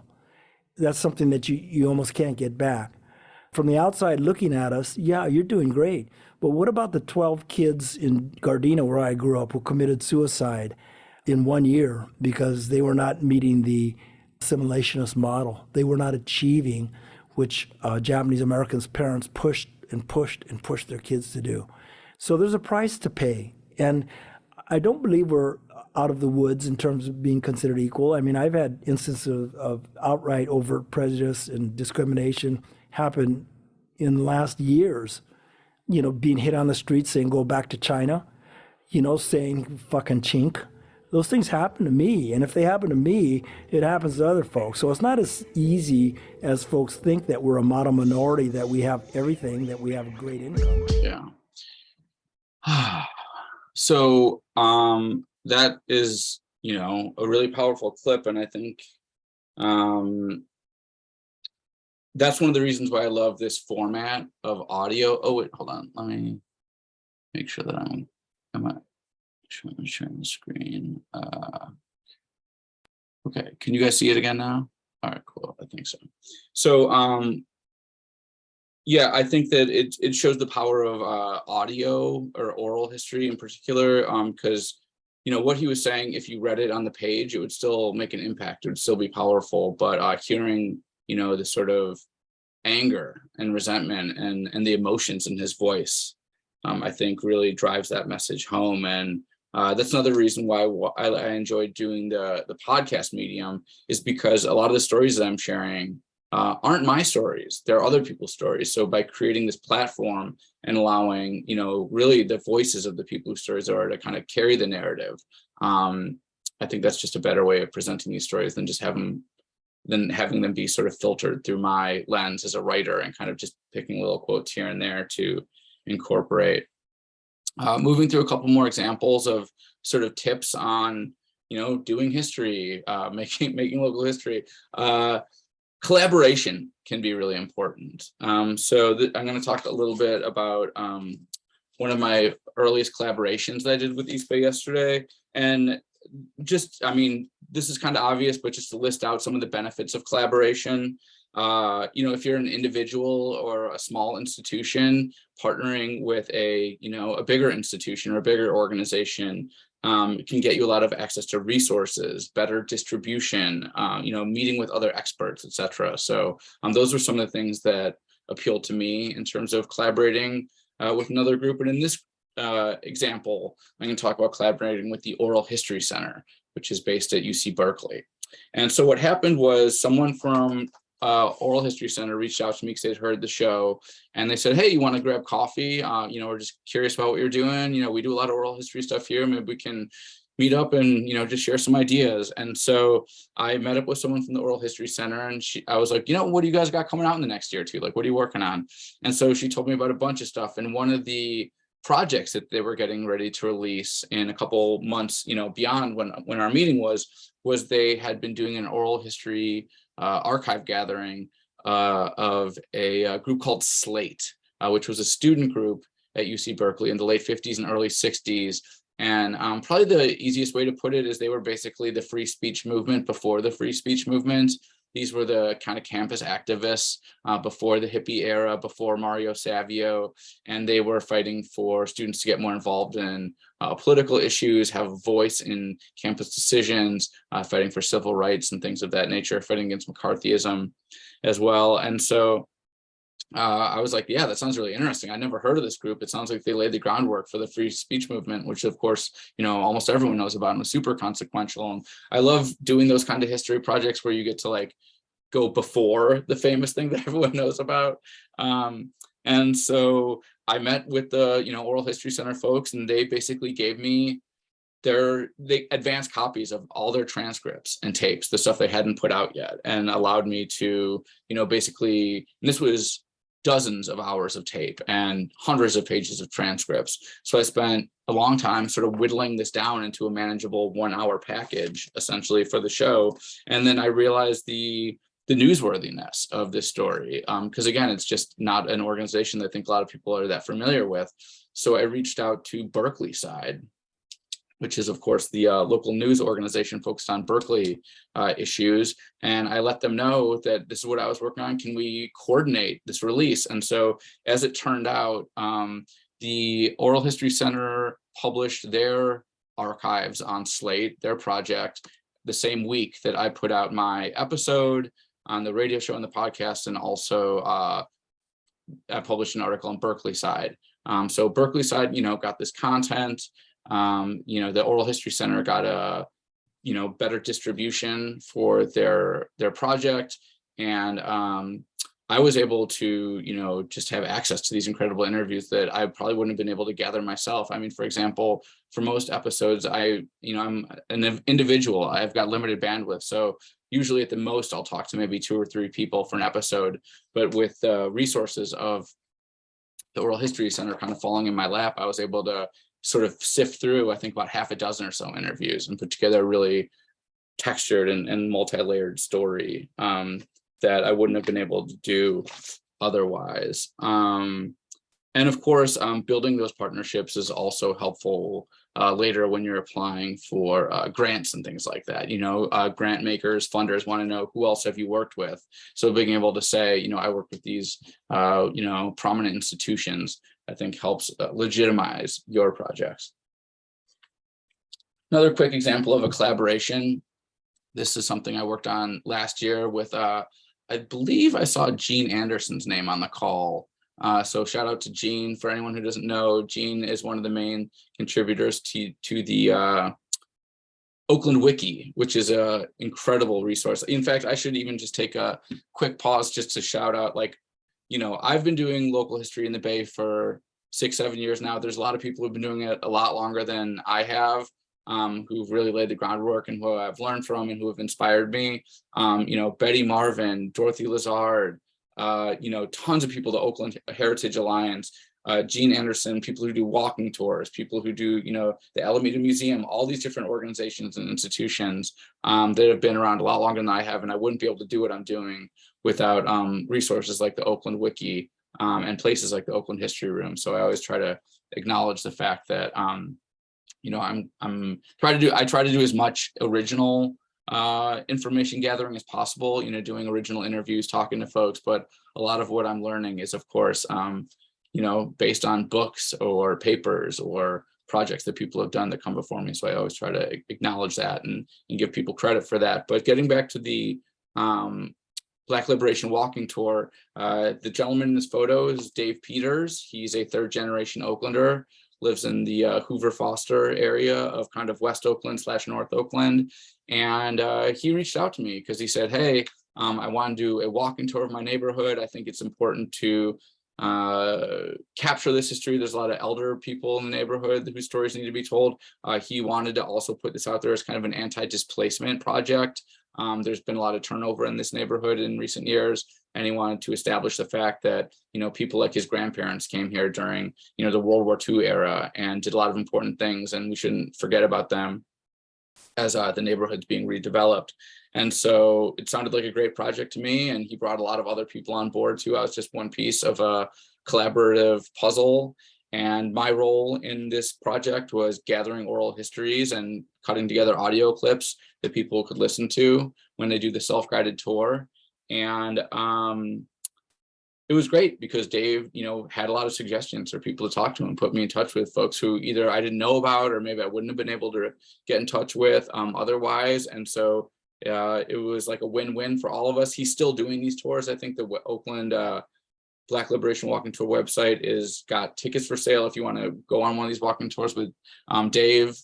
That's something that you almost can't get back. From the outside looking at us, yeah, you're doing great. But what about the 12 kids in Gardena, where I grew up, who committed suicide in 1 year because they were not meeting the assimilationist model? They were not achieving which Japanese Americans' parents pushed and pushed and pushed their kids to do. So there's a price to pay. And I don't believe we're out of the woods in terms of being considered equal. I mean, I've had instances of outright overt prejudice and discrimination happen in the last years. Being hit on the street saying, go back to China, saying fucking chink. Those things happen to me. And if they happen to me, it happens to other folks. So it's not as easy as folks think that we're a model minority, that we have everything, that we have a great income. Yeah. So that is, a really powerful clip. And I think that's one of the reasons why I love this format of audio. Oh, wait, hold on. Let me make sure that I'm sharing the screen. Okay, can you guys see it again now? All right, cool, I think so. So, yeah, I think that it shows the power of audio or oral history in particular, because, what he was saying, if you read it on the page, it would still make an impact. It would still be powerful, but hearing the sort of anger and resentment and the emotions in his voice, I think really drives that message home. And that's another reason why I enjoyed doing the podcast medium, is because a lot of the stories that I'm sharing aren't my stories. They're other people's stories. So by creating this platform and allowing, really the voices of the people whose stories are to kind of carry the narrative, I think that's just a better way of presenting these stories than just having them be sort of filtered through my lens as a writer and kind of just picking little quotes here and there to incorporate. Moving through a couple more examples of sort of tips on, doing history, making local history. Collaboration can be really important. So I'm going to talk a little bit about one of my earliest collaborations that I did with East Bay yesterday. And just, this is kind of obvious, but just to list out some of the benefits of collaboration. If you're an individual or a small institution, partnering with a bigger institution or a bigger organization can get you a lot of access to resources, better distribution, meeting with other experts, etc. So those are some of the things that appealed to me in terms of collaborating with another group. And in this example, I'm going to talk about collaborating with the Oral History Center, which is based at UC Berkeley. And so what happened was someone from Oral History Center reached out to me because they'd heard the show, and they said, hey, you want to grab coffee? We're just curious about what you're doing. We do a lot of oral history stuff here. Maybe we can meet up and, just share some ideas. And so I met up with someone from the Oral History Center, and I was like, what do you guys got coming out in the next year or two? Like, what are you working on? And so she told me about a bunch of stuff. And one of the projects that they were getting ready to release in a couple months, beyond when our meeting was they had been doing an oral history archive gathering of a group called Slate, which was a student group at UC Berkeley in the late 50s and early 60s. And probably the easiest way to put it is they were basically the free speech movement before the free speech movement. These were the kind of campus activists before the hippie era, before Mario Savio, and they were fighting for students to get more involved in political issues, have a voice in campus decisions, fighting for civil rights and things of that nature, fighting against McCarthyism as well. And so I was like, yeah, that sounds really interesting. I never heard of this group. It sounds like they laid the groundwork for the free speech movement, which of course, almost everyone knows about and was super consequential. And I love doing those kind of history projects where you get to like go before the famous thing that everyone knows about. And so I met with the, Oral History Center folks, and they basically gave me the advanced copies of all their transcripts and tapes, the stuff they hadn't put out yet, and allowed me to, basically, and this was dozens of hours of tape and hundreds of pages of transcripts. So I spent a long time sort of whittling this down into a manageable 1 hour package, essentially, for the show. And then I realized the newsworthiness of this story, because again, it's just not an organization that I think a lot of people are that familiar with. So I reached out to Berkeley Side, which is, of course, the local news organization focused on Berkeley issues. And I let them know that this is what I was working on. Can we coordinate this release? And so as it turned out, the Oral History Center published their archives on Slate, their project, the same week that I put out my episode on the radio show and the podcast. And also I published an article on Berkeley Side. So Berkeley Side, got this content. The Oral History Center got a, better distribution for their project. And I was able to, just have access to these incredible interviews that I probably wouldn't have been able to gather myself. I mean, for example, for most episodes, I'm an individual. I've got limited bandwidth. So usually at the most, I'll talk to maybe 2 or 3 people for an episode. But with the resources of the Oral History Center kind of falling in my lap, I was able to sort of sift through, I think, about half a dozen or so interviews and put together a really textured and multi-layered story that I wouldn't have been able to do otherwise. And of course, building those partnerships is also helpful later when you're applying for grants and things like that. Grant makers, funders want to know, who else have you worked with? So being able to say, I work with these, prominent institutions, I think helps legitimize your projects. Another quick example of a collaboration. This is something I worked on last year with, I believe I saw Gene Anderson's name on the call. So shout out to Gene. For anyone who doesn't know, Gene is one of the main contributors to the Oakland Wiki, which is an incredible resource. In fact, I should even just take a quick pause just to shout out, I've been doing local history in the Bay for 6-7 years now. There's a lot of people who've been doing it a lot longer than I have, who've really laid the groundwork and who I've learned from and who have inspired me. Betty Marvin, Dorothy Lazard, tons of people, the Oakland Heritage Alliance, Gene Anderson, people who do walking tours, people who do, the Alameda Museum, all these different organizations and institutions that have been around a lot longer than I have. And I wouldn't be able to do what I'm doing without resources like the Oakland Wiki and places like the Oakland History Room. So I always try to acknowledge the fact that, I try to do as much original information gathering as possible, doing original interviews, talking to folks. But a lot of what I'm learning is, of course, based on books or papers or projects that people have done that come before me. So I always try to acknowledge that and give people credit for that. But getting back to the Black Liberation Walking Tour, the gentleman in this photo is Dave Peters. He's a 3rd generation Oaklander. lives in the Hoover Foster area of kind of West Oakland / North Oakland. And he reached out to me because he said, hey, I want to do a walking tour of my neighborhood. I think it's important to capture this history. There's a lot of elder people in the neighborhood whose stories need to be told. He wanted to also put this out there as kind of an anti-displacement project. There's been a lot of turnover in this neighborhood in recent years, and he wanted to establish the fact that, you know, people like his grandparents came here during, you know, the World War II era and did a lot of important things, and we shouldn't forget about them as the neighborhood's being redeveloped. And so it sounded like a great project to me, and he brought a lot of other people on board too. I was just one piece of a collaborative puzzle, and my role in this project was gathering oral histories and cutting together audio clips that people could listen to when they do the self-guided tour. And it was great because Dave, you know, had a lot of suggestions for people to talk to and put me in touch with folks who either I didn't know about or maybe I wouldn't have been able to get in touch with otherwise. And so it was like a win-win for all of us. He's still doing these tours. I think the Oakland Black Liberation Walking Tour website is got tickets for sale if you want to go on one of these walking tours with Dave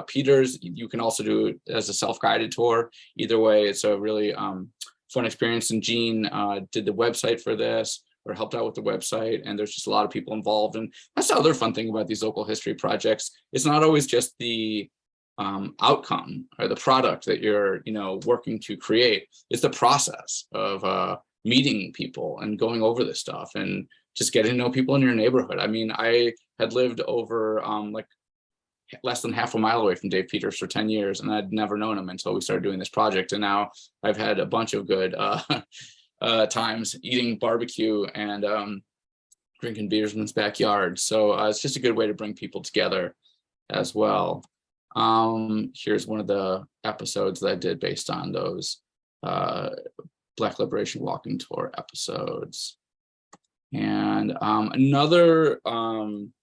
Peters. You can also do it as a self-guided tour. Either way, it's a really fun experience. And Gene did the website for this, or helped out with the website, and there's just a lot of people involved. And that's the other fun thing about these local history projects. It's not always just the outcome or the product that you're, you know, working to create. It's the process of meeting people and going over this stuff and just getting to know people in your neighborhood. I mean, I had lived over like less than half a mile away from Dave Peters for 10 years, and I'd never known him until we started doing this project. And now I've had a bunch of good times eating barbecue and drinking beers in his backyard. So it's just a good way to bring people together as well. Here's one of the episodes that I did based on those Black Liberation Walking Tour episodes. And another thing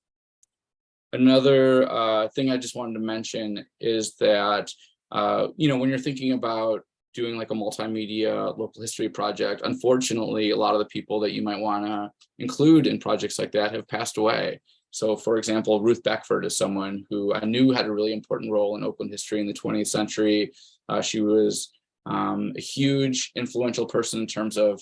I just wanted to mention is that, you know, when you're thinking about doing like a multimedia local history project, unfortunately, a lot of the people that you might want to include in projects like that have passed away. So for example, Ruth Beckford is someone who I knew had a really important role in Oakland history in the 20th century. She was a huge influential person in terms of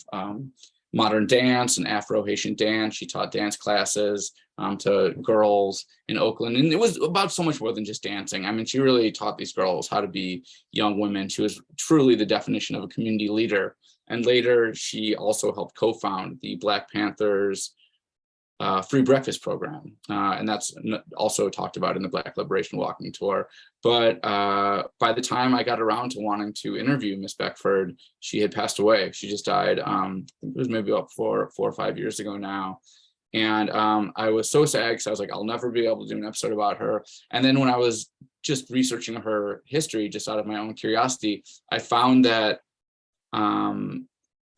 modern dance and Afro-Haitian dance. She taught dance classes to girls in Oakland. And it was about so much more than just dancing. I mean, she really taught these girls how to be young women. She was truly the definition of a community leader. And later, she also helped co-found the Black Panthers free breakfast program. And that's also talked about in the Black Liberation Walking Tour. But by the time I got around to wanting to interview Miss Beckford, she had passed away. She just died, I think it was maybe about 4 or 5 years ago now. And I was so sad because I was like, I'll never be able to do an episode about her. And then when I was just researching her history, just out of my own curiosity, I found that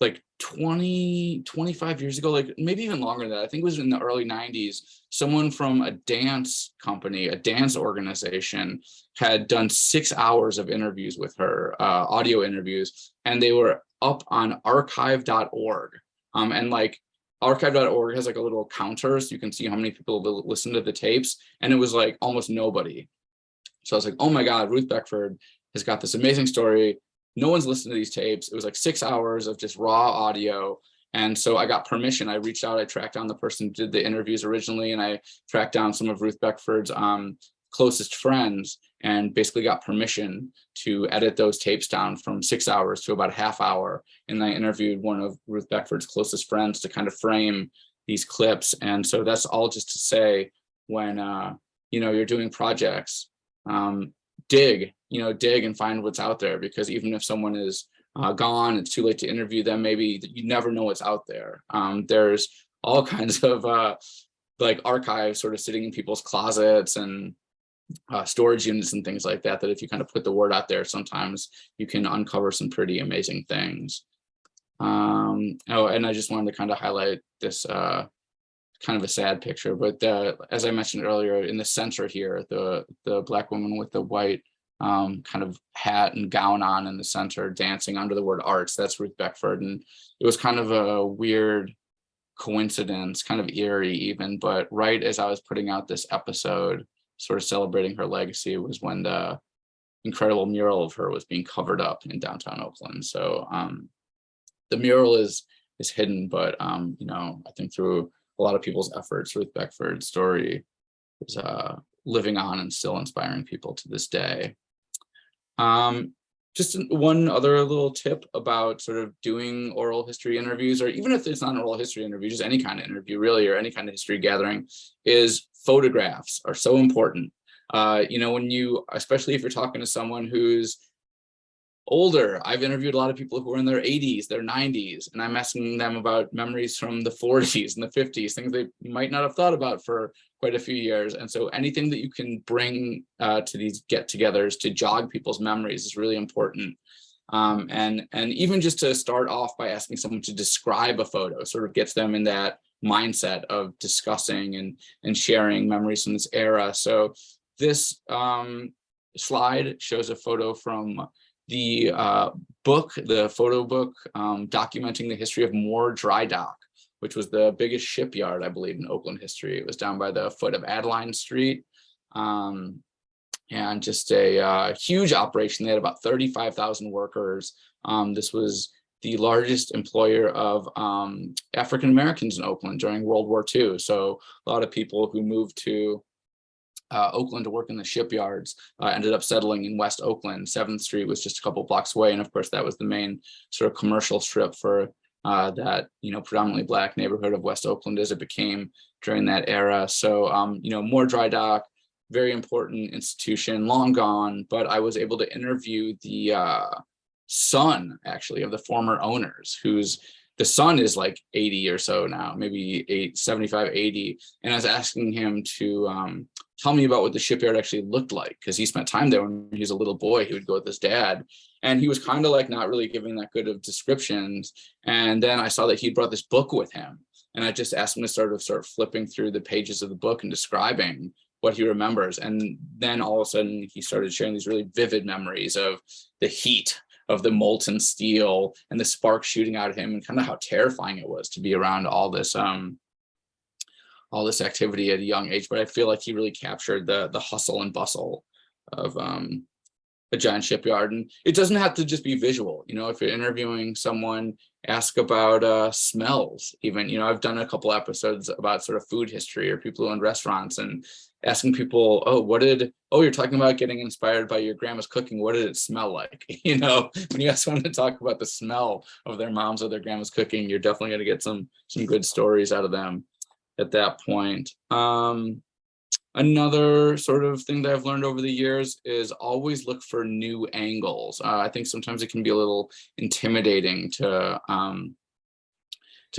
like 25 years ago, like maybe even longer than that, I think it was in the early 90s, someone from a dance company, a dance organization, had done 6 hours of interviews with her, audio interviews, and they were up on archive.org. And like archive.org has like a little counter, so you can see how many people will listen to the tapes, and it was like almost nobody. So I was like, oh my God, Ruth Beckford has got this amazing story. No one's listened to these tapes. It was like 6 hours of just raw audio. And so I got permission. I reached out, I tracked down the person who did the interviews originally, and I tracked down some of Ruth Beckford's closest friends and basically got permission to edit those tapes down from 6 hours to about a half hour. And I interviewed one of Ruth Beckford's closest friends to kind of frame these clips. And so that's all just to say, when you know, you're doing projects, dig and find what's out there, because even if someone is gone, it's too late to interview them. Maybe you never know what's out there. There's all kinds of like archives sort of sitting in people's closets and storage units and things like that, that if you kind of put the word out there, sometimes you can uncover some pretty amazing things. Oh, and I just wanted to kind of highlight this kind of a sad picture, but as I mentioned earlier, in the center here, the Black woman with the white kind of hat and gown on in the center, dancing under the word arts, that's Ruth Beckford. And it was kind of a weird coincidence, kind of eerie even, but right as I was putting out this episode, sort of celebrating her legacy, was when the incredible mural of her was being covered up in downtown Oakland. So the mural is hidden, but you know, I think through a lot of people's efforts, Ruth Beckford's story is living on and still inspiring people to this day. Just one other little tip about sort of doing oral history interviews, or even if it's not an oral history interview, just any kind of interview really, or any kind of history gathering, is photographs are so important. You know, when you, especially if you're talking to someone who's older. I've interviewed a lot of people who are in their 80s, their 90s, and I'm asking them about memories from the 40s and the 50s, things they might not have thought about for quite a few years. And so anything that you can bring to these get-togethers to jog people's memories is really important. And even just to start off by asking someone to describe a photo sort of gets them in that mindset of discussing and sharing memories from this era. So this slide shows a photo from the book, the photo book documenting the history of Moore Dry Dock, which was the biggest shipyard, I believe, in Oakland history. It was down by the foot of Adeline Street. And just a huge operation. They had about 35,000 workers. This was the largest employer of African Americans in Oakland during World War II. So a lot of people who moved to Oakland to work in the shipyards ended up settling in West Oakland. 7th Street was just a couple blocks away, and of course that was the main sort of commercial strip for that, you know, predominantly Black neighborhood of West Oakland as it became during that era. So you know, Moore Dry Dock, very important institution, long gone, but I was able to interview the son actually of the former owners, the son is like 80 or so now, maybe 75, 80. And I was asking him to tell me about what the shipyard actually looked like, because he spent time there when he was a little boy. He would go with his dad, and he was kind of like not really giving that good of descriptions. And then I saw that he brought this book with him, and I just asked him to start flipping through the pages of the book and describing what he remembers. And then all of a sudden he started sharing these really vivid memories of the heat of the molten steel and the sparks shooting out of him, and kind of how terrifying it was to be around all this activity at a young age. But I feel like he really captured the hustle and bustle of a giant shipyard. And it doesn't have to just be visual. You know, if you're interviewing someone, ask about smells even. You know, I've done a couple episodes about sort of food history, or people who own restaurants, and asking people, you're talking about getting inspired by your grandma's cooking. What did it smell like? You know, when you ask someone to talk about the smell of their mom's or their grandma's cooking, you're definitely going to get some good stories out of them at that point. Another sort of thing that I've learned over the years is always look for new angles. I think sometimes it can be a little intimidating to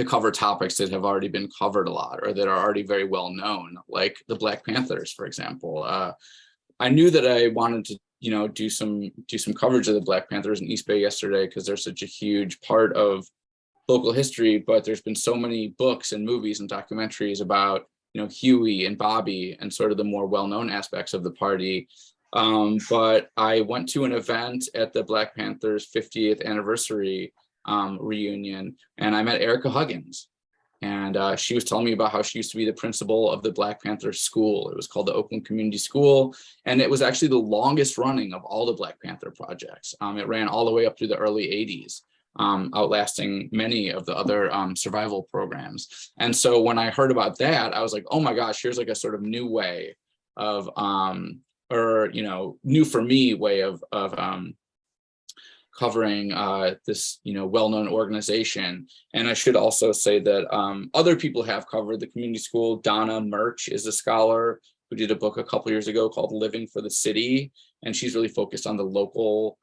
cover topics that have already been covered a lot, or that are already very well known, like the Black Panthers, for example. I knew that I wanted to, you know, do some coverage of the Black Panthers in East Bay yesterday, because they're such a huge part of local history, but there's been so many books and movies and documentaries about, you know, Huey and Bobby and sort of the more well-known aspects of the party. But I went to an event at the Black Panthers 50th anniversary reunion, and I met Erica Huggins, and she was telling me about how she used to be the principal of the Black Panther school. It was called the Oakland Community School, and it was actually the longest running of all the Black Panther projects. It ran all the way up through the early 80s. Outlasting many of the other survival programs. And so when I heard about that, I was like, oh my gosh, here's like a sort of new way of, or, you know, new for me way of covering this, you know, well-known organization. And I should also say that other people have covered the community school. Donna Murch is a scholar who did a book a couple years ago called Living for the City. And she's really focused on the local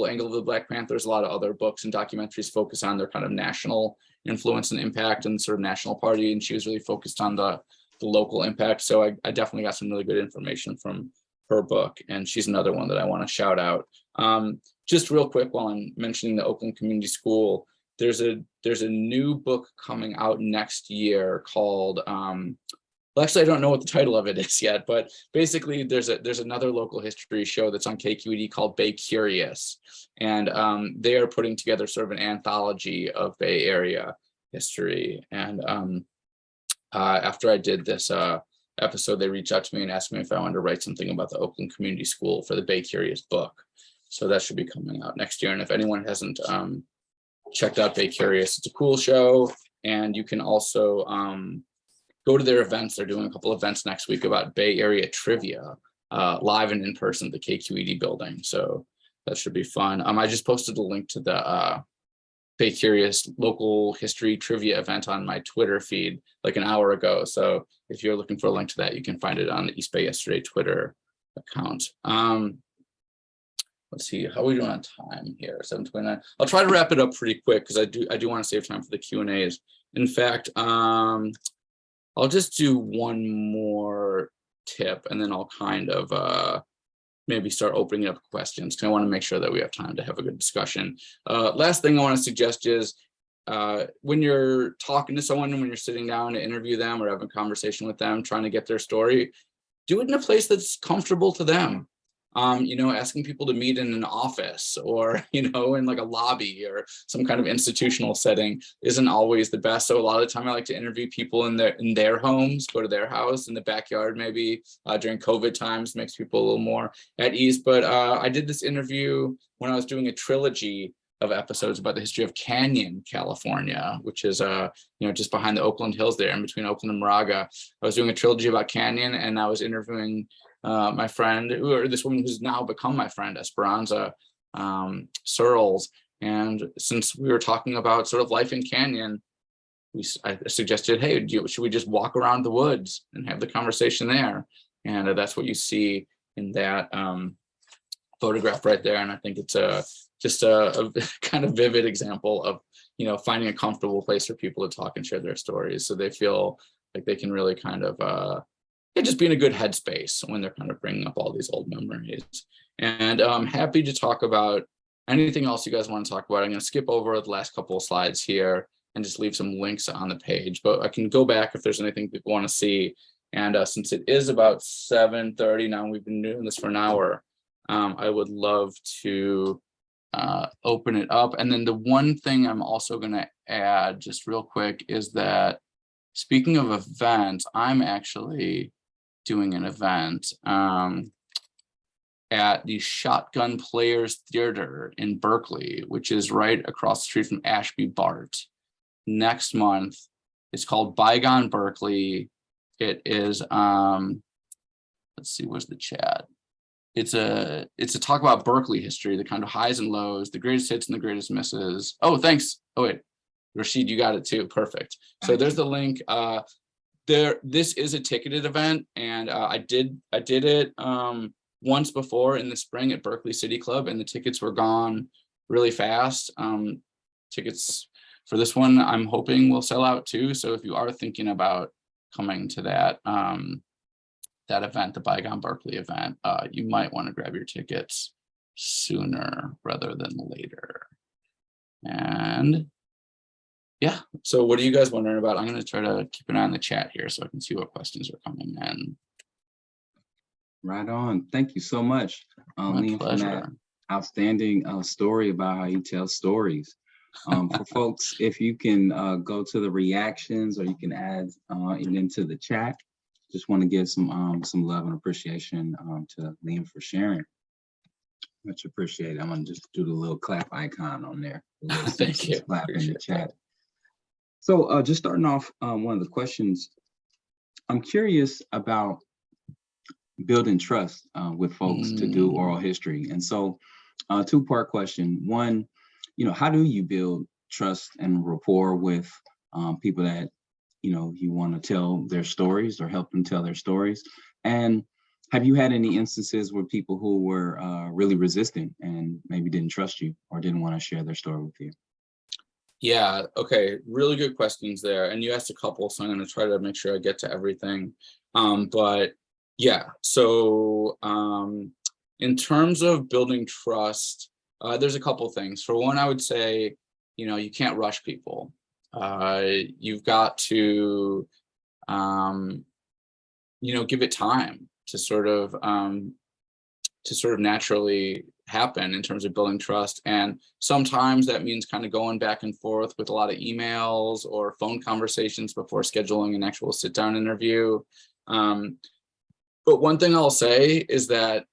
angle of the Black Panthers. A lot of other books and documentaries focus on their kind of national influence and impact and sort of national party. And she was really focused on the local impact. So I definitely got some really good information from her book. And she's another one that I want to shout out. Just real quick, while I'm mentioning the Oakland Community School, there's a new book coming out next year called, well, actually, I don't know what the title of it is yet, but basically there's another local history show that's on KQED called Bay Curious. And they are putting together sort of an anthology of Bay Area history. And after I did this episode, they reached out to me and asked me if I wanted to write something about the Oakland Community School for the Bay Curious book. So that should be coming out next year. And if anyone hasn't checked out Bay Curious, it's a cool show. And you can also go to their events. They're doing a couple events next week about Bay Area trivia, live and in person at the KQED building. So that should be fun. I just posted a link to the Bay Curious local history trivia event on my Twitter feed like an hour ago. So if you're looking for a link to that, you can find it on the East Bay Yesterday Twitter account. Let's see, how are we doing on time here? 7:29. I'll try to wrap it up pretty quick because I do want to save time for the Q&As. In fact, I'll just do one more tip and then I'll kind of maybe start opening up questions because I want to make sure that we have time to have a good discussion. Last thing I want to suggest is when you're talking to someone and when you're sitting down to interview them or having a conversation with them, trying to get their story, do it in a place that's comfortable to them. Asking people to meet in an office or, in like a lobby or some kind of institutional setting isn't always the best. So a lot of the time I like to interview people in their homes, go to their house in the backyard, maybe during COVID times, makes people a little more at ease. But I did this interview when I was doing a trilogy of episodes about the history of Canyon, California, which is just behind the Oakland Hills there in between Oakland and Moraga. I was doing a trilogy about Canyon and I was interviewing my friend, or this woman who's now become my friend, Esperanza Searles. And since we were talking about sort of life in Canyon, I suggested, hey, should we just walk around the woods and have the conversation there? And that's what you see in that photograph right there. And I think it's just a kind of vivid example of, finding a comfortable place for people to talk and share their stories. So they feel like they can really kind of just be in a good headspace when they're kind of bringing up all these old memories. And I'm happy to talk about anything else you guys want to talk about. I'm going to skip over the last couple of slides here and just leave some links on the page, but I can go back if there's anything people want to see. And since it is about 7:30 now, we've been doing this for an hour, I would love to open it up. And then the one thing I'm also going to add just real quick is that speaking of events, I'm actually doing an event at the Shotgun Players Theater in Berkeley, which is right across the street from Ashby Bart. Next month, it's called Bygone Berkeley. It is, let's see, where's the chat? It's a talk about Berkeley history, the kind of highs and lows, the greatest hits and the greatest misses. Oh, thanks. Oh wait, Rashid, you got it too. Perfect. So there's the link. This is a ticketed event, and I did it once before in the spring at Berkeley City Club, and the tickets were gone really fast. Tickets for this one, I'm hoping will sell out too. So if you are thinking about coming to that event, the Bygone Berkeley event, you might want to grab your tickets sooner rather than later. And yeah, so what are you guys wondering about? I'm going to try to keep an eye on the chat here so I can see what questions are coming in. Right on. Thank you so much, Liam, for that outstanding story about how you tell stories. For folks, if you can go to the reactions or you can add it into the chat, just want to give some love and appreciation to Liam for sharing. Much appreciated. I'm going to just do the little clap icon on there. Thank you. Clap in the chat. So just starting off, one of the questions, I'm curious about building trust with folks to do oral history. And so two-part question. One, how do you build trust and rapport with people that, you want to tell their stories or help them tell their stories? And have you had any instances where people who were really resistant and maybe didn't trust you or didn't want to share their story with you? Yeah, okay, really good questions there. And you asked a couple, so I'm going to try to make sure I get to everything. But yeah, so in terms of building trust, there's a couple things. For one, I would say, you can't rush people. You've got to, give it time to sort of naturally happen in terms of building trust. And sometimes that means kind of going back and forth with a lot of emails or phone conversations before scheduling an actual sit down interview. But one thing I'll say is that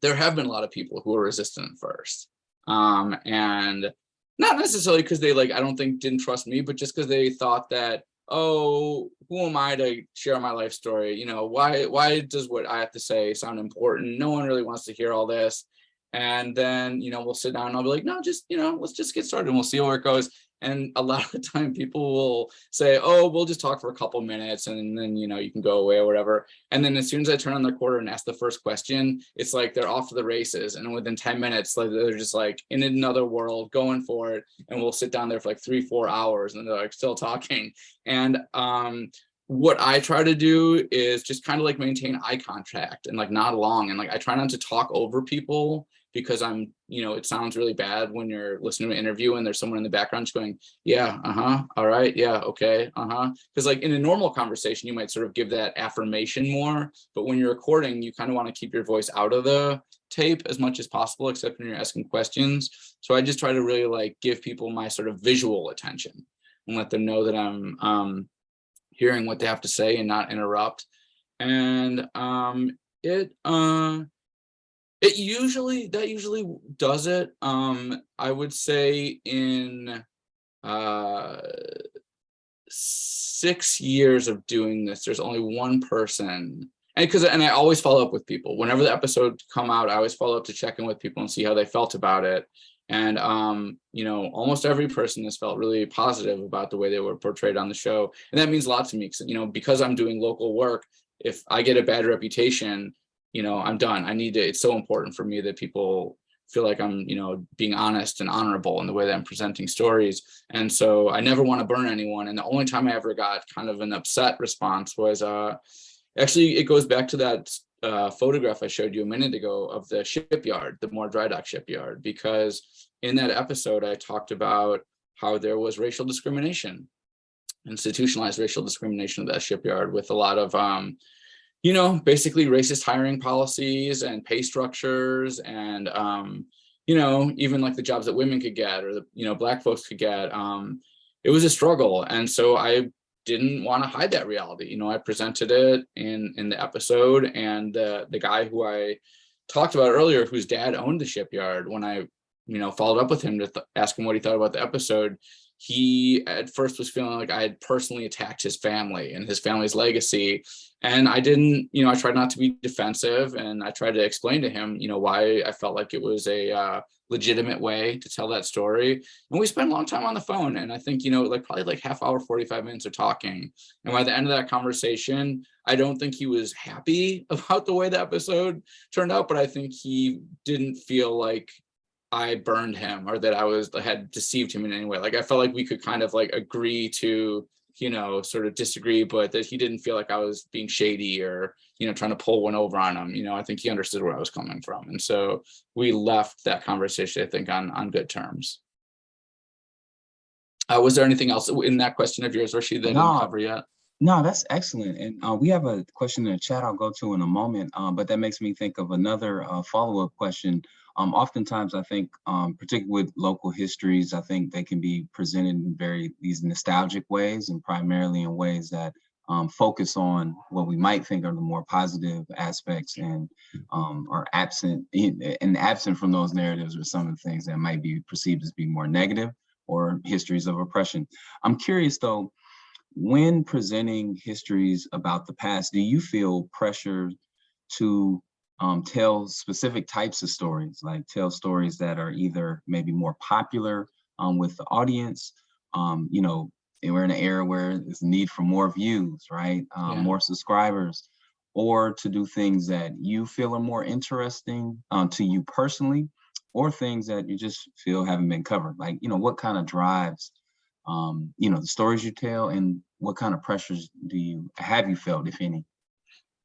there have been a lot of people who were resistant at first. And not necessarily because they I don't think didn't trust me, but just because they thought that, oh, who am I to share my life story? Why does what I have to say sound important? No one really wants to hear all this. And then, we'll sit down and I'll be like, no, just, let's just get started and we'll see where it goes. And a lot of the time people will say, oh, we'll just talk for a couple minutes and then, you can go away or whatever. And then as soon as I turn on the recorder and ask the first question, it's like they're off to the races. And within 10 minutes, they're just in another world going for it. And we'll sit down there for 3-4 hours and they're still talking. And what I try to do is just kind of maintain eye contact and nod along. And I try not to talk over people, because I'm, it sounds really bad when you're listening to an interview and there's someone in the background just going, yeah, all right, yeah, okay, Because in a normal conversation, you might sort of give that affirmation more, but when you're recording, you kind of want to keep your voice out of the tape as much as possible, except when you're asking questions. So I just try to really give people my sort of visual attention and let them know that I'm hearing what they have to say and not interrupt. And that usually does it. I would say in 6 years of doing this, there's only one person, and I always follow up with people. Whenever the episode come out, I always follow up to check in with people and see how they felt about it. And almost every person has felt really positive about the way they were portrayed on the show. And that means a lot to me, because I'm doing local work. If I get a bad reputation, I'm done. It's so important for me that people feel like I'm, being honest and honorable in the way that I'm presenting stories. And so I never want to burn anyone. And the only time I ever got kind of an upset response was, actually, it goes back to that photograph I showed you a minute ago of the shipyard, the Moore Dry Dock shipyard, because in that episode, I talked about how there was racial discrimination, institutionalized racial discrimination at that shipyard, with a lot of, basically racist hiring policies and pay structures and, even the jobs that women could get or the, Black folks could get. It was a struggle. And so I didn't want to hide that reality. I presented it in the episode, and the guy who I talked about earlier, whose dad owned the shipyard, when I, followed up with him to ask him what he thought about the episode, he at first was feeling like I had personally attacked his family and his family's legacy. And I didn't, I tried not to be defensive, and I tried to explain to him, why I felt like it was a legitimate way to tell that story. And we spent a long time on the phone. And I think, probably half hour, 45 minutes of talking. And by the end of that conversation, I don't think he was happy about the way the episode turned out, but I think he didn't feel like I burned him or that I had deceived him in any way. I felt like we could kind of agree to, sort of disagree, but that he didn't feel like I was being shady or, trying to pull one over on him. I think he understood where I was coming from. And so we left that conversation, I think, on good terms. Was there anything else in that question of yours, Rashid, that I didn't cover yet? No, that's excellent. And we have a question in the chat I'll go to in a moment, but that makes me think of another follow-up question. Oftentimes, I think, particularly with local histories, I think they can be presented in these nostalgic ways, and primarily in ways that focus on what we might think are the more positive aspects, and are absent from those narratives are some of the things that might be perceived as being more negative or histories of oppression. I'm curious though, when presenting histories about the past, do you feel pressure to tell specific types of stories, tell stories that are either maybe more popular with the audience? We're in an era where there's a need for more views, right? More subscribers, or to do things that you feel are more interesting to you personally, or things that you just feel haven't been covered. What kind of drives the stories you tell, and what kind of pressures have you felt, if any?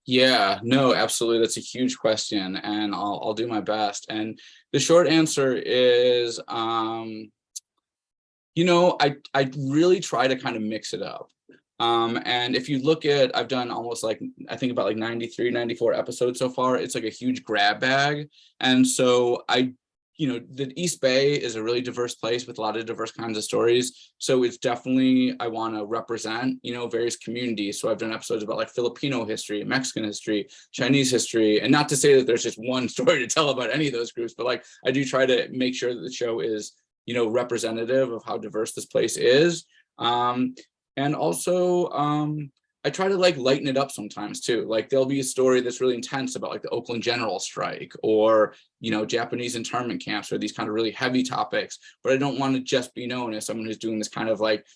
Yeah, no, absolutely. That's a huge question, and I'll do my best. And the short answer is, I really try to kind of mix it up. And if you look at, I've done almost like, I think about like 93, 94 episodes so far. It's like a huge grab bag. And so the East Bay is a really diverse place with a lot of diverse kinds of stories. So it's definitely, I want to represent, various communities. So I've done episodes about like Filipino history, Mexican history, Chinese history. And not to say that there's just one story to tell about any of those groups, but like, I do try to make sure that the show is, representative of how diverse this place is. And also, I try to like lighten it up sometimes too. Like there'll be a story that's really intense about like the Oakland general strike or, Japanese internment camps or these kind of really heavy topics, but I don't want to just be known as someone who's doing this kind of like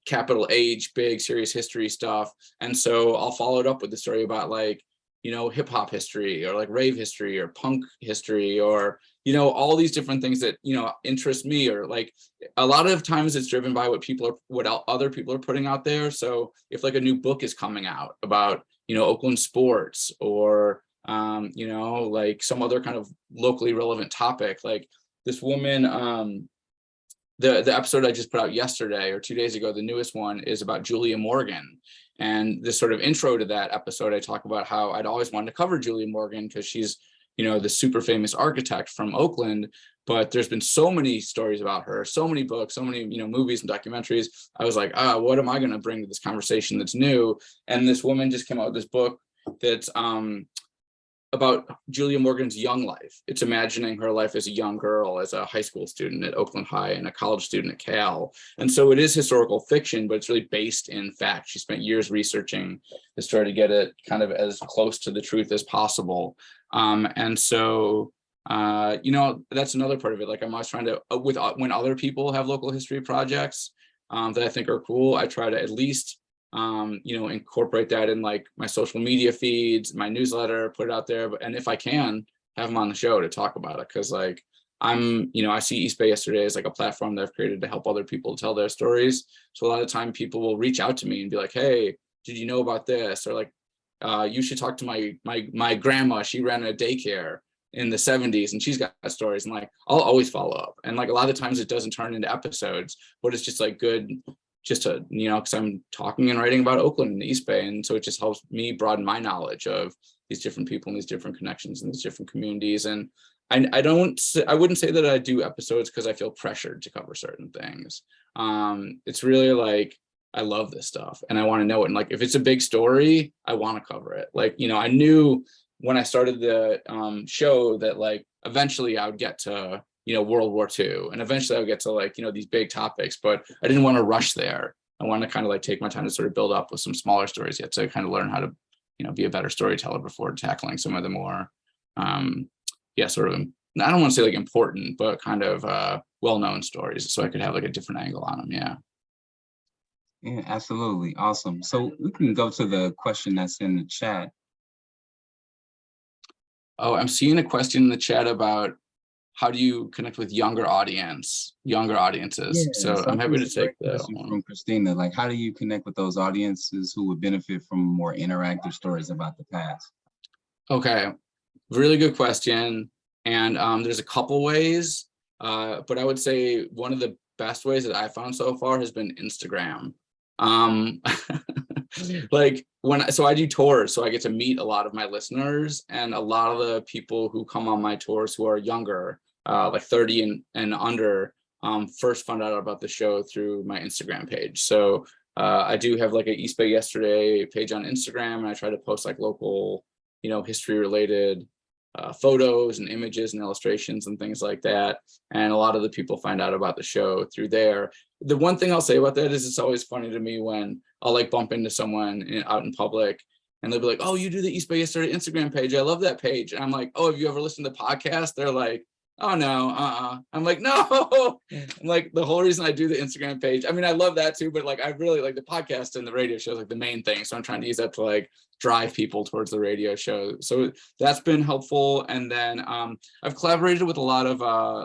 capital H, big serious history stuff. And so I'll follow it up with the story about like, hip hop history or like rave history or punk history or, all these different things that, interest me, or like a lot of times it's driven by what other people are putting out there. So if like a new book is coming out about, Oakland sports or, like some other kind of locally relevant topic, like this woman, the episode I just put out yesterday or 2 days ago, the newest one is about Julia Morgan. And this sort of intro to that episode, I talk about how I'd always wanted to cover Julia Morgan because she's, the super famous architect from Oakland, but there's been so many stories about her, so many books, so many, movies and documentaries. I was like, what am I going to bring to this conversation that's new? And this woman just came out with this book that's about Julia Morgan's young life. It's imagining her life as a young girl, as a high school student at Oakland High and a college student at Cal. And so it is historical fiction, but it's really based in fact. She spent years researching the story to get it kind of as close to the truth as possible. And so, that's another part of it. Like I'm always trying to, when other people have local history projects that I think are cool, I try to at least incorporate that in like my social media feeds, my newsletter, put it out there. And if I can, have them on the show to talk about it. Cause like I see East Bay Yesterday as like a platform that I've created to help other people tell their stories. So a lot of time people will reach out to me and be like, hey, did you know about this? Or like, you should talk to my grandma. She ran a daycare in the 70s and she's got stories, and like, I'll always follow up. And like a lot of times it doesn't turn into episodes, but it's just like good just to, because I'm talking and writing about Oakland and the East Bay. And so it just helps me broaden my knowledge of these different people and these different connections and these different communities. And I wouldn't say that I do episodes because I feel pressured to cover certain things. It's really like, I love this stuff and I want to know it. And like, if it's a big story, I want to cover it. Like, I knew when I started the show that like, eventually I would get to, World War II. And eventually I'll get to like, these big topics, but I didn't want to rush there. I want to kind of like take my time to sort of build up with some smaller stories yet to kind of learn how to, be a better storyteller before tackling some of the more, sort of, I don't want to say like important, but kind of well-known stories. So I could have like a different angle on them. Yeah. Yeah, absolutely. Awesome. So we can go to the question that's in the chat. Oh, I'm seeing a question in the chat about how do you connect with younger audiences? Yeah, So I'm happy to take that one from Christina. Like, how do you connect with those audiences who would benefit from more interactive stories about the past? Okay, really good question. And there's a couple ways, but I would say one of the best ways that I found so far has been Instagram. Like so I do tours, so I get to meet a lot of my listeners, and a lot of the people who come on my tours who are younger, like 30 and under, first found out about the show through my Instagram page. So I do have like an East Bay Yesterday page on Instagram, and I try to post like local, history related photos and images and illustrations and things like that. And a lot of the people find out about the show through there. The one thing I'll say about that is it's always funny to me when I'll like bump into someone out in public and they'll be like, oh, you do the East Bay Yesterday Instagram page. I love that page. And I'm like, oh, have you ever listened to the podcast? They're like, oh no, I'm like, no. I'm like, the whole reason I do the Instagram page, I mean, I love that too, but like, I really like the podcast and the radio show is like the main thing. So I'm trying to use that to like drive people towards the radio show. So that's been helpful. And then I've collaborated with a lot of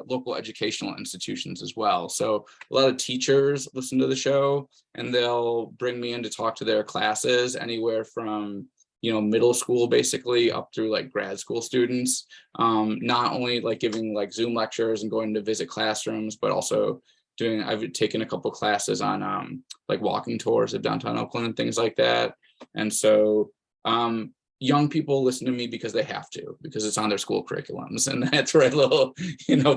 local educational institutions as well. So a lot of teachers listen to the show and they'll bring me in to talk to their classes, anywhere from middle school basically up through like grad school students, not only like giving like Zoom lectures and going to visit classrooms, but also I've taken a couple classes on like walking tours of downtown Oakland and things like that. And so young people listen to me because they have to, because it's on their school curriculums, and that's write little,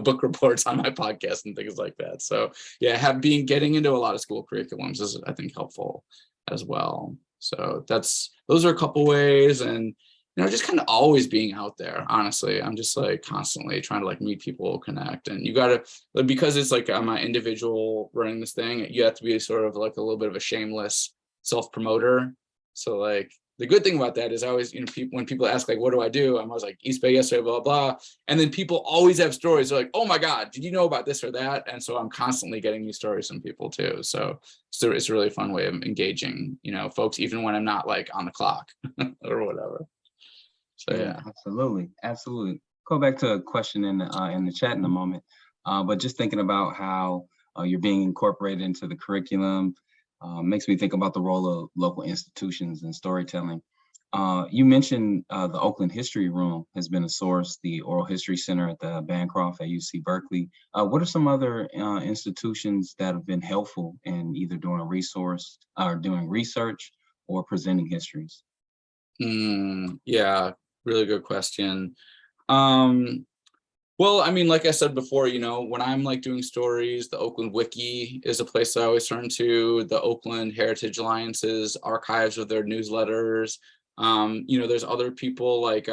book reports on my podcast and things like that. So yeah, getting into a lot of school curriculums is, I think, helpful as well. So those are a couple ways, and just kind of always being out there. Honestly, I'm just like constantly trying to like meet people, connect, and you gotta, because it's like I'm an individual running this thing, you have to be sort of like a little bit of a shameless self-promoter. So like the good thing about that is I always, when people ask like, what do I do? I'm always like, East Bay yesterday, blah, blah. And then people always have stories. They're like, oh my God, did you know about this or that? And so I'm constantly getting new stories from people too. So it's a really fun way of engaging, folks, even when I'm not like on the clock or whatever. So yeah. Absolutely. Go back to a question in the chat in a moment, but just thinking about how you're being incorporated into the curriculum makes me think about the role of local institutions in storytelling. You mentioned the Oakland History Room has been a source, the Oral History Center at the Bancroft at UC Berkeley. What are some other institutions that have been helpful in either doing doing research or presenting histories? Yeah, really good question. Well, I mean, like I said before, when I'm like doing stories, the Oakland Wiki is a place I always turn to, the Oakland Heritage Alliance's archives of their newsletters. There's other people like,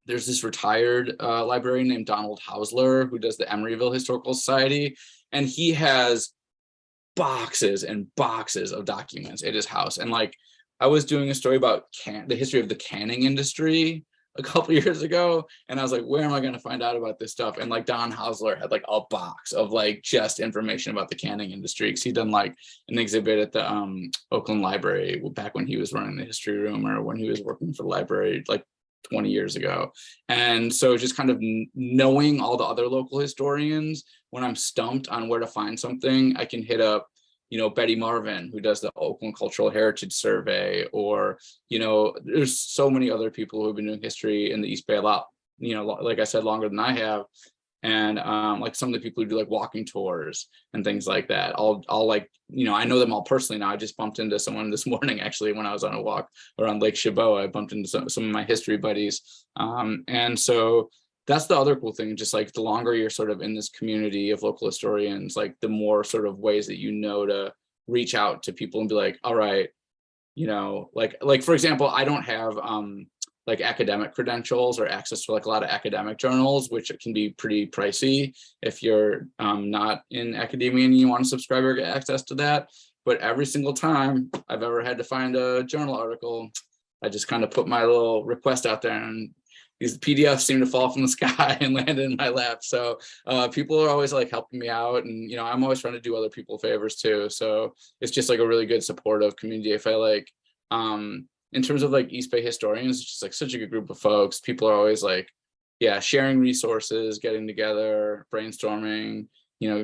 there's this retired librarian named Donald Hausler who does the Emeryville Historical Society, and he has boxes and boxes of documents at his house. And like, I was doing a story about the history of the canning industry a couple years ago, and I was like, where am I going to find out about this stuff? And like Don Hausler had like a box of like just information about the canning industry, because he'd done like an exhibit at the Oakland Library back when he was running the history room, or when he was working for the library like 20 years ago. And so just kind of knowing all the other local historians, when I'm stumped on where to find something, I can hit up Betty Marvin, who does the Oakland Cultural Heritage Survey, or, there's so many other people who have been doing history in the East Bay a lot, like I said, longer than I have. And like some of the people who do like walking tours and things like that, I'll like, I know them all personally now. I just bumped into someone this morning, actually, when I was on a walk around Lake Chabot. I bumped into some of my history buddies. And so that's the other cool thing, just like the longer you're sort of in this community of local historians, like the more sort of ways that to reach out to people and be like, all right, like for example, I don't have like academic credentials or access to like a lot of academic journals, which can be pretty pricey if you're not in academia and you want to subscribe or get access to that. But every single time I've ever had to find a journal article, I just kind of put my little request out there, and these PDFs seem to fall from the sky and land in my lap. So people are always like helping me out, and I'm always trying to do other people favors too. So it's just like a really good supportive community. I feel like in terms of like East Bay historians, it's just like such a good group of folks. People are always like, yeah, sharing resources, getting together, brainstorming,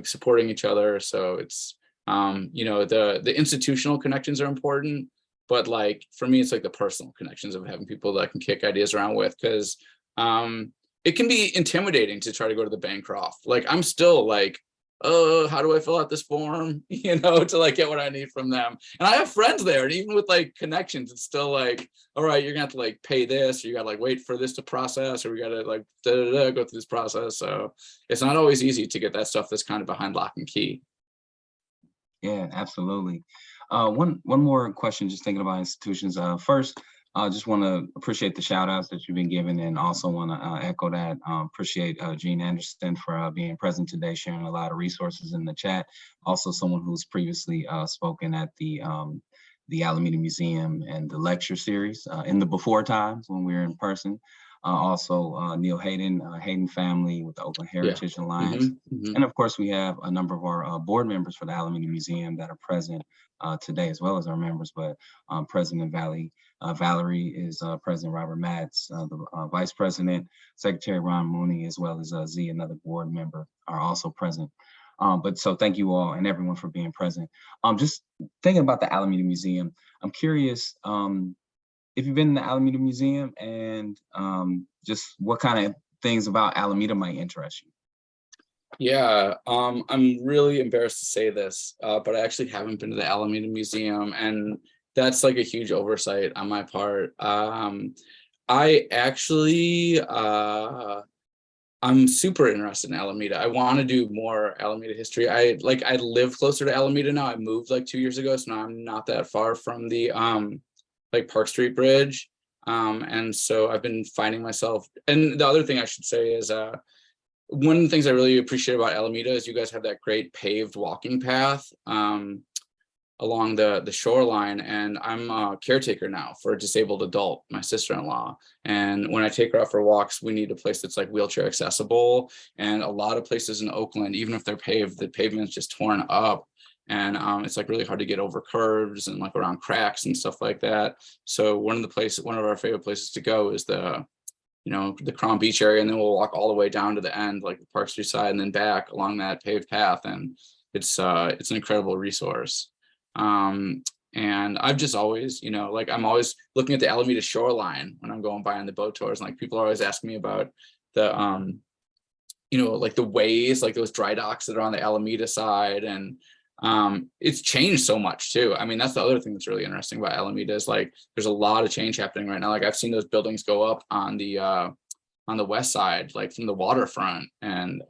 supporting each other. So it's the institutional connections are important. But like for me, it's like the personal connections of having people that I can kick ideas around with, because it can be intimidating to try to go to the Bancroft. Like I'm still like, oh, how do I fill out this form? To like get what I need from them. And I have friends there, and even with like connections, it's still like, all right, you're gonna have to like pay this, or you gotta like wait for this to process, or we gotta like go through this process. So it's not always easy to get that stuff that's kind of behind lock and key. Yeah, absolutely. One more question, just thinking about institutions. First, I just want to appreciate the shout outs that you've been given, and also want to echo that. Appreciate Gene Anderson for being present today, sharing a lot of resources in the chat. Also someone who's previously spoken at the Alameda Museum and the lecture series in the before times when we were in person. Also Neil Hayden family with the Oakland Heritage Alliance. And of course, we have a number of our board members for the Alameda Museum that are present today, as well as our members. But President Valerie is President Robert Matz, the Vice President, Secretary Ron Mooney, as well as Z, another board member, are also present. But so thank you all and everyone for being present. Just thinking about the Alameda Museum, I'm curious if you've been in the Alameda Museum, and just what kind of things about Alameda might interest you. Yeah, I'm really embarrassed to say this, but I actually haven't been to the Alameda Museum, and that's like a huge oversight on my part. I actually, I'm super interested in Alameda. I want to do more Alameda history. I live closer to Alameda now. I moved like 2 years ago, so now I'm not that far from the like Park Street Bridge. And so I've been finding myself. And the other thing I should say is one of the things I really appreciate about Alameda is you guys have that great paved walking path along the shoreline, and I'm a caretaker now for a disabled adult, my sister-in-law. And when I take her out for walks, we need a place that's like wheelchair accessible. And a lot of places in Oakland, even if they're paved, the pavement's just torn up. And it's like really hard to get over curves and like around cracks and stuff like that. So one of our favorite places to go is the Crown Beach area, and then we'll walk all the way down to the end, like the Park Street side, and then back along that paved path. And it's an incredible resource. And I've just always, like I'm always looking at the Alameda shoreline when I'm going by on the boat tours. And like people are always asking me about the, like the ways, like those dry docks that are on the Alameda side. And it's changed so much too. I mean, that's the other thing that's really interesting about Alameda is like there's a lot of change happening right now. Like I've seen those buildings go up on the west side, like from the waterfront and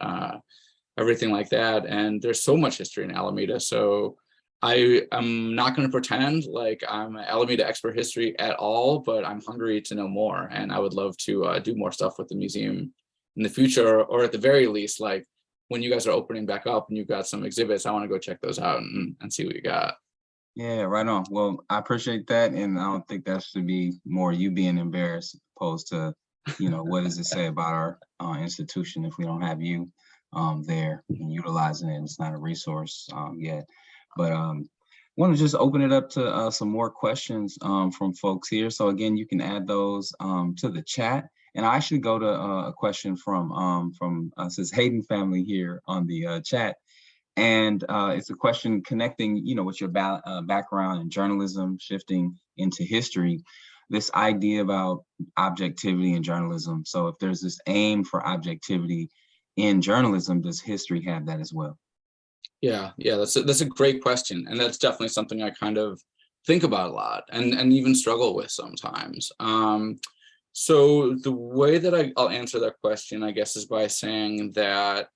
everything like that. And there's so much history in Alameda. So I'm not going to pretend like I'm an Alameda expert history at all, but I'm hungry to know more. And I would love to do more stuff with the museum in the future, or at the very least, like when you guys are opening back up and you've got some exhibits, I want to go check those out and see what you got. Yeah, right on. Well, I appreciate that. And I don't think that should be more you being embarrassed opposed to, what does it say about our institution if we don't have you there and utilizing it? It's not a resource yet. But want to just open it up to some more questions from folks here. So again, you can add those to the chat. And I actually go to a question from says Hayden family here on the chat. And it's a question connecting, with your background in journalism, shifting into history, this idea about objectivity in journalism. So if there's this aim for objectivity in journalism, does history have that as well? Yeah, that's a great question. And that's definitely something I kind of think about a lot and even struggle with sometimes. So the way that I'll answer that question, I guess, is by saying that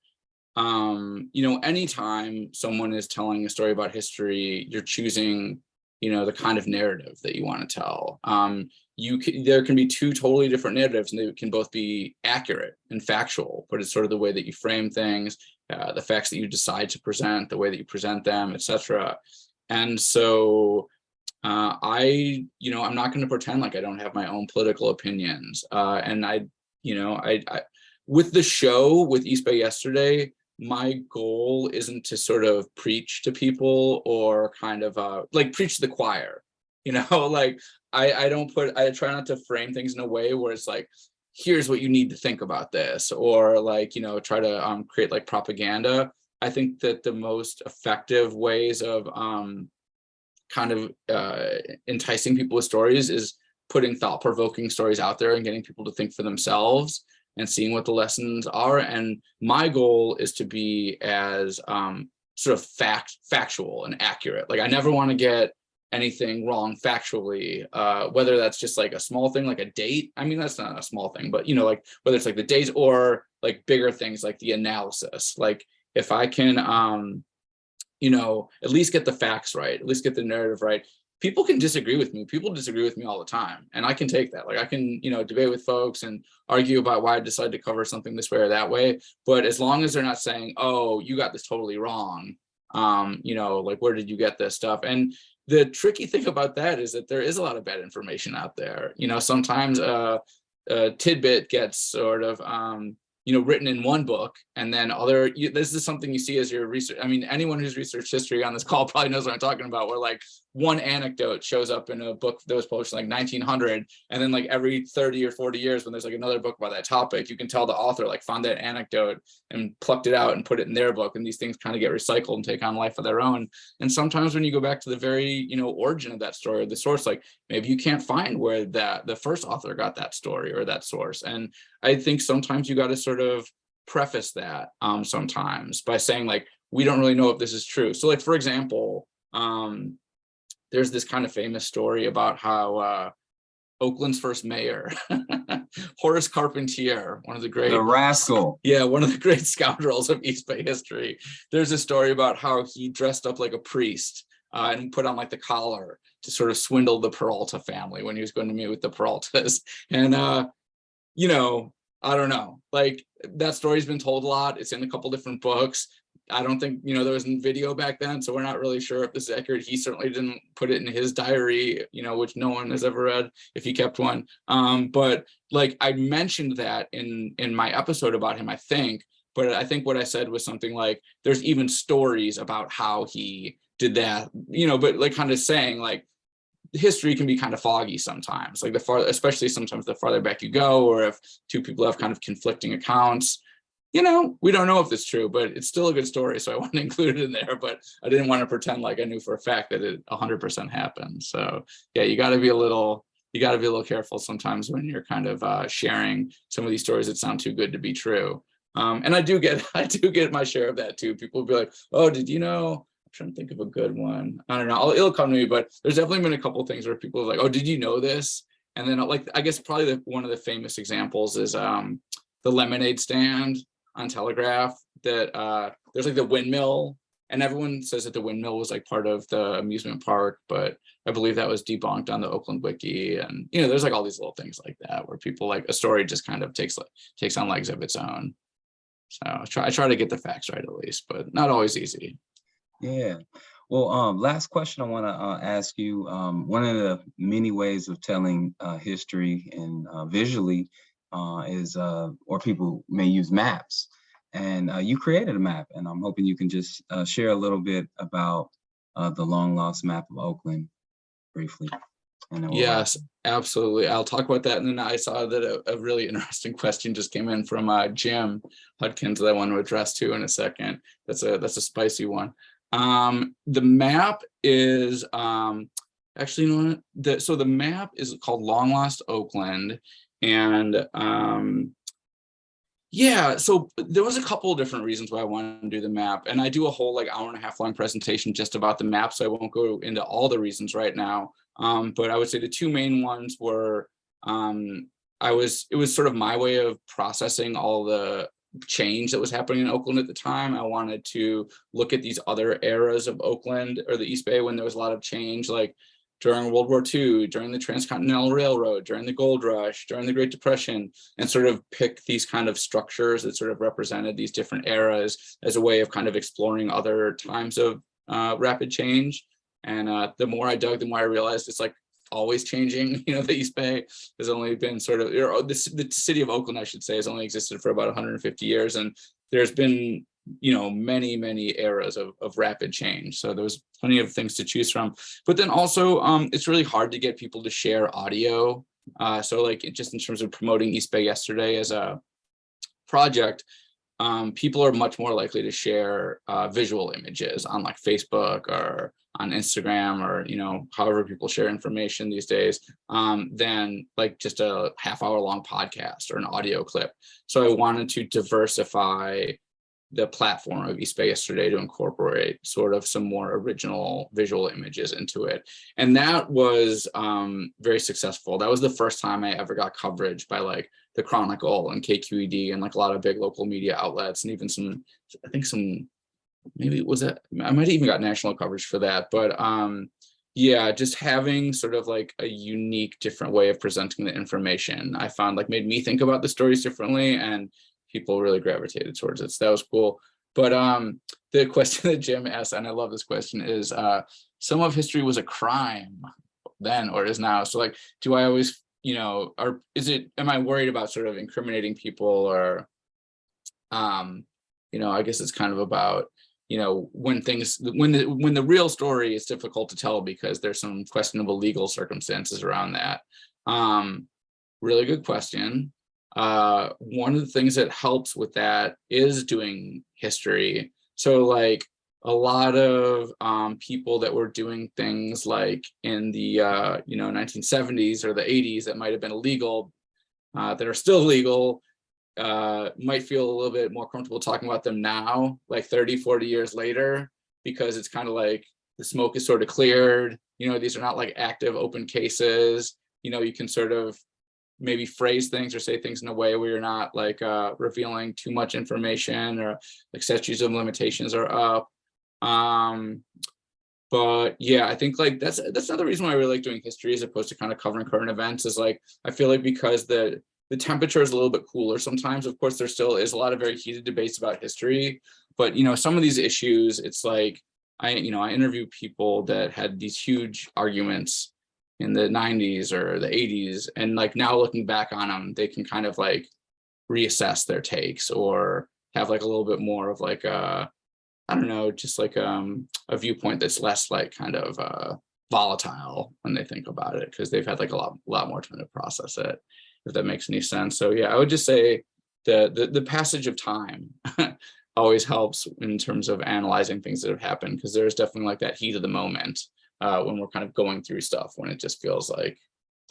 anytime someone is telling a story about history, you're choosing, the kind of narrative that you want to tell. There can be two totally different narratives, and they can both be accurate and factual, but it's sort of the way that you frame things, the facts that you decide to present, the way that you present them, etc. And so I'm not going to pretend like I don't have my own political opinions. And I with the show with East Bay Yesterday, my goal isn't to sort of preach to people or kind of like preach to the choir, like I try not to frame things in a way where it's like, here's what you need to think about this, or like, try to create like propaganda. I think that the most effective ways of kind of enticing people with stories is putting thought-provoking stories out there and getting people to think for themselves and seeing what the lessons are. And my goal is to be as sort of factual and accurate. Like I never want to get anything wrong factually, whether that's just like a small thing, like a date. I mean, that's not a small thing, but like whether it's like the dates or like bigger things like the analysis. Like if I can, at least get the facts right, at least get the narrative right. People can disagree with me. People disagree with me all the time. And I can take that. Like I can, debate with folks and argue about why I decided to cover something this way or that way. But as long as they're not saying, oh, you got this totally wrong, like where did you get this stuff? And the tricky thing about that is that there is a lot of bad information out there. Sometimes a tidbit gets sort of, written in one book, and then this is something you see as your research. I mean, anyone who's researched history on this call probably knows what I'm talking about, where like one anecdote shows up in a book that was published in like 1900, and then like every 30 or 40 years when there's like another book about that topic, you can tell the author like found that anecdote and plucked it out and put it in their book, and these things kind of get recycled and take on life of their own. And sometimes when you go back to the very origin of that story, or the source, like maybe you can't find where the first author got that story or that source. And I think sometimes you got to sort of preface that sometimes by saying like, we don't really know if this is true. So like, for example, there's this kind of famous story about how Oakland's first mayor, Horace Carpentier, one of the great— The rascal. yeah, one of the great scoundrels of East Bay history. There's a story about how he dressed up like a priest and put on like the collar to sort of swindle the Peralta family when he was going to meet with the Peraltas. And, you know, I don't know, like that story's been told a lot. It's in a couple different books. I don't think, you know, there wasn't video back then, so we're not really sure if this is accurate. He certainly didn't put it in his diary, you know, which no one has ever read if he kept one. But like I mentioned that in my episode about him, I think, but I think what I said was something like, there's even stories about how he did that, you know, but like kind of saying like, history can be kind of foggy sometimes, like especially sometimes the farther back you go, or if two people have kind of conflicting accounts. You know, we don't know if it's true, but it's still a good story. So I want to include it in there, but I didn't want to pretend like I knew for a fact that it 100% happened. So yeah, you got to be a little careful sometimes when you're kind of sharing some of these stories that sound too good to be true. And I do get my share of that too. People will be like, oh, did you know? I'm trying to think of a good one. I don't know. It'll come to me, but there's definitely been a couple of things where people are like, oh, did you know this? And then like, I guess probably one of the famous examples is the lemonade stand on Telegraph, that there's like the windmill, and everyone says that the windmill was like part of the amusement park, but I believe that was debunked on the Oakland Wiki. And you know, there's like all these little things like that where people like a story just kind of takes on legs of its own. So I try to get the facts right at least, but not always easy. Yeah. Well, last question I want to ask you. One of the many ways of telling history and visually is, or people may use maps. And you created a map, and I'm hoping you can just share a little bit about the long lost map of Oakland briefly. Yes, absolutely. I'll talk about that. And then I saw that a really interesting question just came in from Jim Hudkins that I want to address too in a second. That's a spicy one. The map is actually, you know, so the map is called Long Lost Oakland. And yeah, so there was a couple of different reasons why I wanted to do the map. And I do a whole like hour and a half long presentation just about the map, so I won't go into all the reasons right now. But I would say the two main ones were, it was sort of my way of processing all the change that was happening in Oakland at the time. I wanted to look at these other eras of Oakland or the East Bay when there was a lot of change, like during World War II, during the Transcontinental Railroad, during the Gold Rush, during the Great Depression, and sort of pick these kind of structures that sort of represented these different eras as a way of kind of exploring other times of rapid change. And the more I dug, the more I realized it's like always changing. You know, the East Bay has only been sort of, or the city of Oakland, I should say, has only existed for about 150 years. And there's been, you know, many eras of rapid change. So there was plenty of things to choose from. But then also, it's really hard to get people to share audio. So like just in terms of promoting East Bay Yesterday as a project, people are much more likely to share visual images on like Facebook or on Instagram, or, you know, however people share information these days, than like just a half-hour long podcast or an audio clip. So I wanted to diversify the platform of East Bay Yesterday to incorporate sort of some more original visual images into it. And that was very successful. That was the first time I ever got coverage by like the Chronicle and KQED and like a lot of big local media outlets, and even some, I think some, maybe it was that, I might have even got national coverage for that. But yeah, just having sort of like a unique, different way of presenting the information, I found like made me think about the stories differently, and people really gravitated towards it. So that was cool. But the question that Jim asked, and I love this question, is some of history was a crime then or is now. So like, do I always, you know, or am I worried about sort of incriminating people, or, you know, I guess it's kind of about, you know, when the real story is difficult to tell because there's some questionable legal circumstances around that. Really good question. One of the things that helps with that is doing history. So like a lot of people that were doing things like in the you know, 1970s or the 80s that might have been illegal, that are still legal, might feel a little bit more comfortable talking about them now, like 30, 40 years later, because it's kind of like the smoke is sort of cleared. You know, these are not like active open cases. You know, you can sort of maybe phrase things or say things in a way where you're not like revealing too much information, or like statutes of limitations are up. But yeah, I think like that's another reason why I really like doing history as opposed to kind of covering current events, is like I feel like because the temperature is a little bit cooler sometimes. Of course, there still is a lot of very heated debates about history, but you know, some of these issues, it's like I interview people that had these huge arguments in the 90s or the 80s, and like now looking back on them, they can kind of like reassess their takes or have like a little bit more of like a, I don't know, just like a viewpoint that's less like kind of volatile when they think about it, because they've had like a lot more time to process it, if that makes any sense. So yeah, I would just say the passage of time always helps in terms of analyzing things that have happened, because there's definitely like that heat of the moment when we're kind of going through stuff, when it just feels like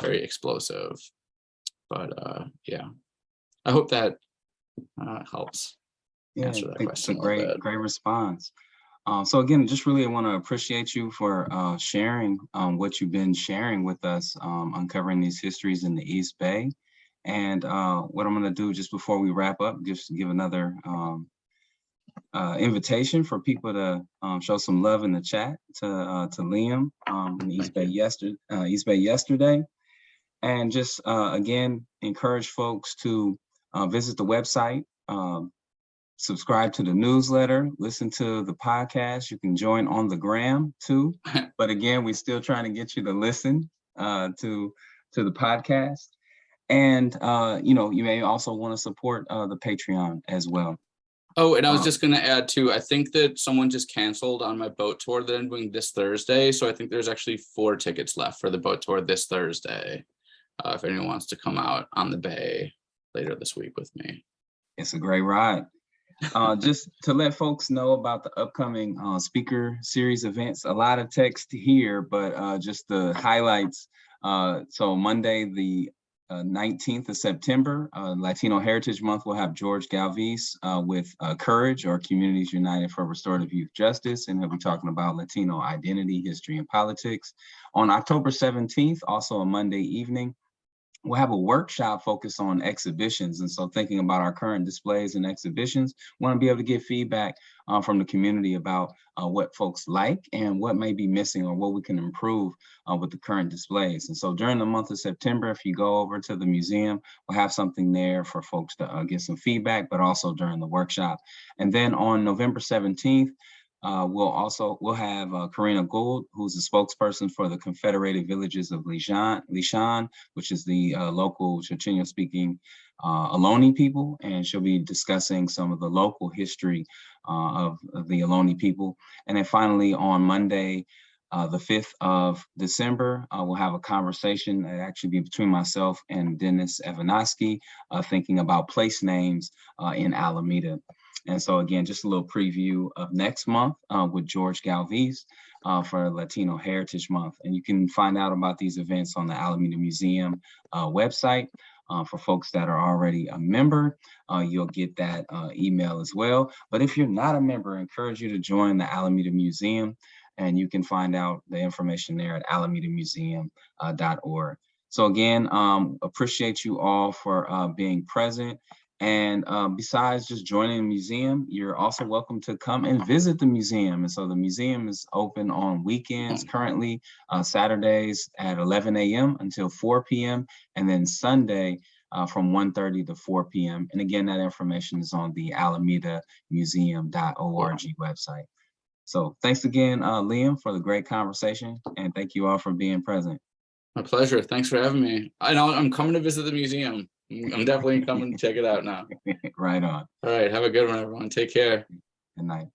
very explosive. But yeah, I hope that helps answer that I think it's question a a little bit. great response. So again, just really want to appreciate you for sharing what you've been sharing with us, uncovering these histories in the East Bay. And what I'm going to do just before we wrap up, just give another invitation for people to show some love in the chat to Liam in the East Bay yesterday, and just again encourage folks to visit the website. Subscribe to the newsletter, listen to the podcast. You can join on the gram too. But again, we're still trying to get you to listen to the podcast. And you may also want to support the Patreon as well. Oh, and I was just going to add too, I think that someone just canceled on my boat tour that I'm doing this Thursday. So I think there's actually 4 tickets left for the boat tour this Thursday. If anyone wants to come out on the bay later this week with me. It's a great ride. Just to let folks know about the upcoming speaker series events, a lot of text here, but just the highlights. So Monday, the 19th of September, Latino Heritage Month, will have George Galvez with Courage, or Communities United for Restorative Youth Justice, and he'll be talking about Latino identity, history, and politics. On October 17th, also a Monday evening, we'll have a workshop focused on exhibitions. And so thinking about our current displays and exhibitions, we want to be able to get feedback from the community about what folks like and what may be missing or what we can improve with the current displays. And so during the month of September, if you go over to the museum, we'll have something there for folks to get some feedback, but also during the workshop. And then on November 17th, we'll have Karina Gould, who's the spokesperson for the Confederated Villages of Lishan, which is the local Chochenyo-speaking Ohlone people, and she'll be discussing some of the local history of the Ohlone people. And then finally, on Monday, the 5th of December, we'll have a conversation that actually be between myself and Dennis Evanoski, thinking about place names in Alameda. And so again, just a little preview of next month with George Galvez for Latino Heritage Month. And you can find out about these events on the Alameda Museum website. For folks that are already a member, you'll get that email as well. But if you're not a member, I encourage you to join the Alameda Museum, and you can find out the information there at alamedamuseum.org. So again, appreciate you all for being present. And besides just joining the museum, you're also welcome to come and visit the museum. And so the museum is open on weekends currently, Saturdays at 11 a.m. until 4 p.m. and then Sunday from 1:30 to 4 p.m. And again, that information is on the alamedamuseum.org website. So thanks again, Liam, for the great conversation. And thank you all for being present. My pleasure. Thanks for having me. I'm coming to visit the museum. I'm definitely coming to check it out now. Right on. All right. Have a good one, everyone. Take care. Good night.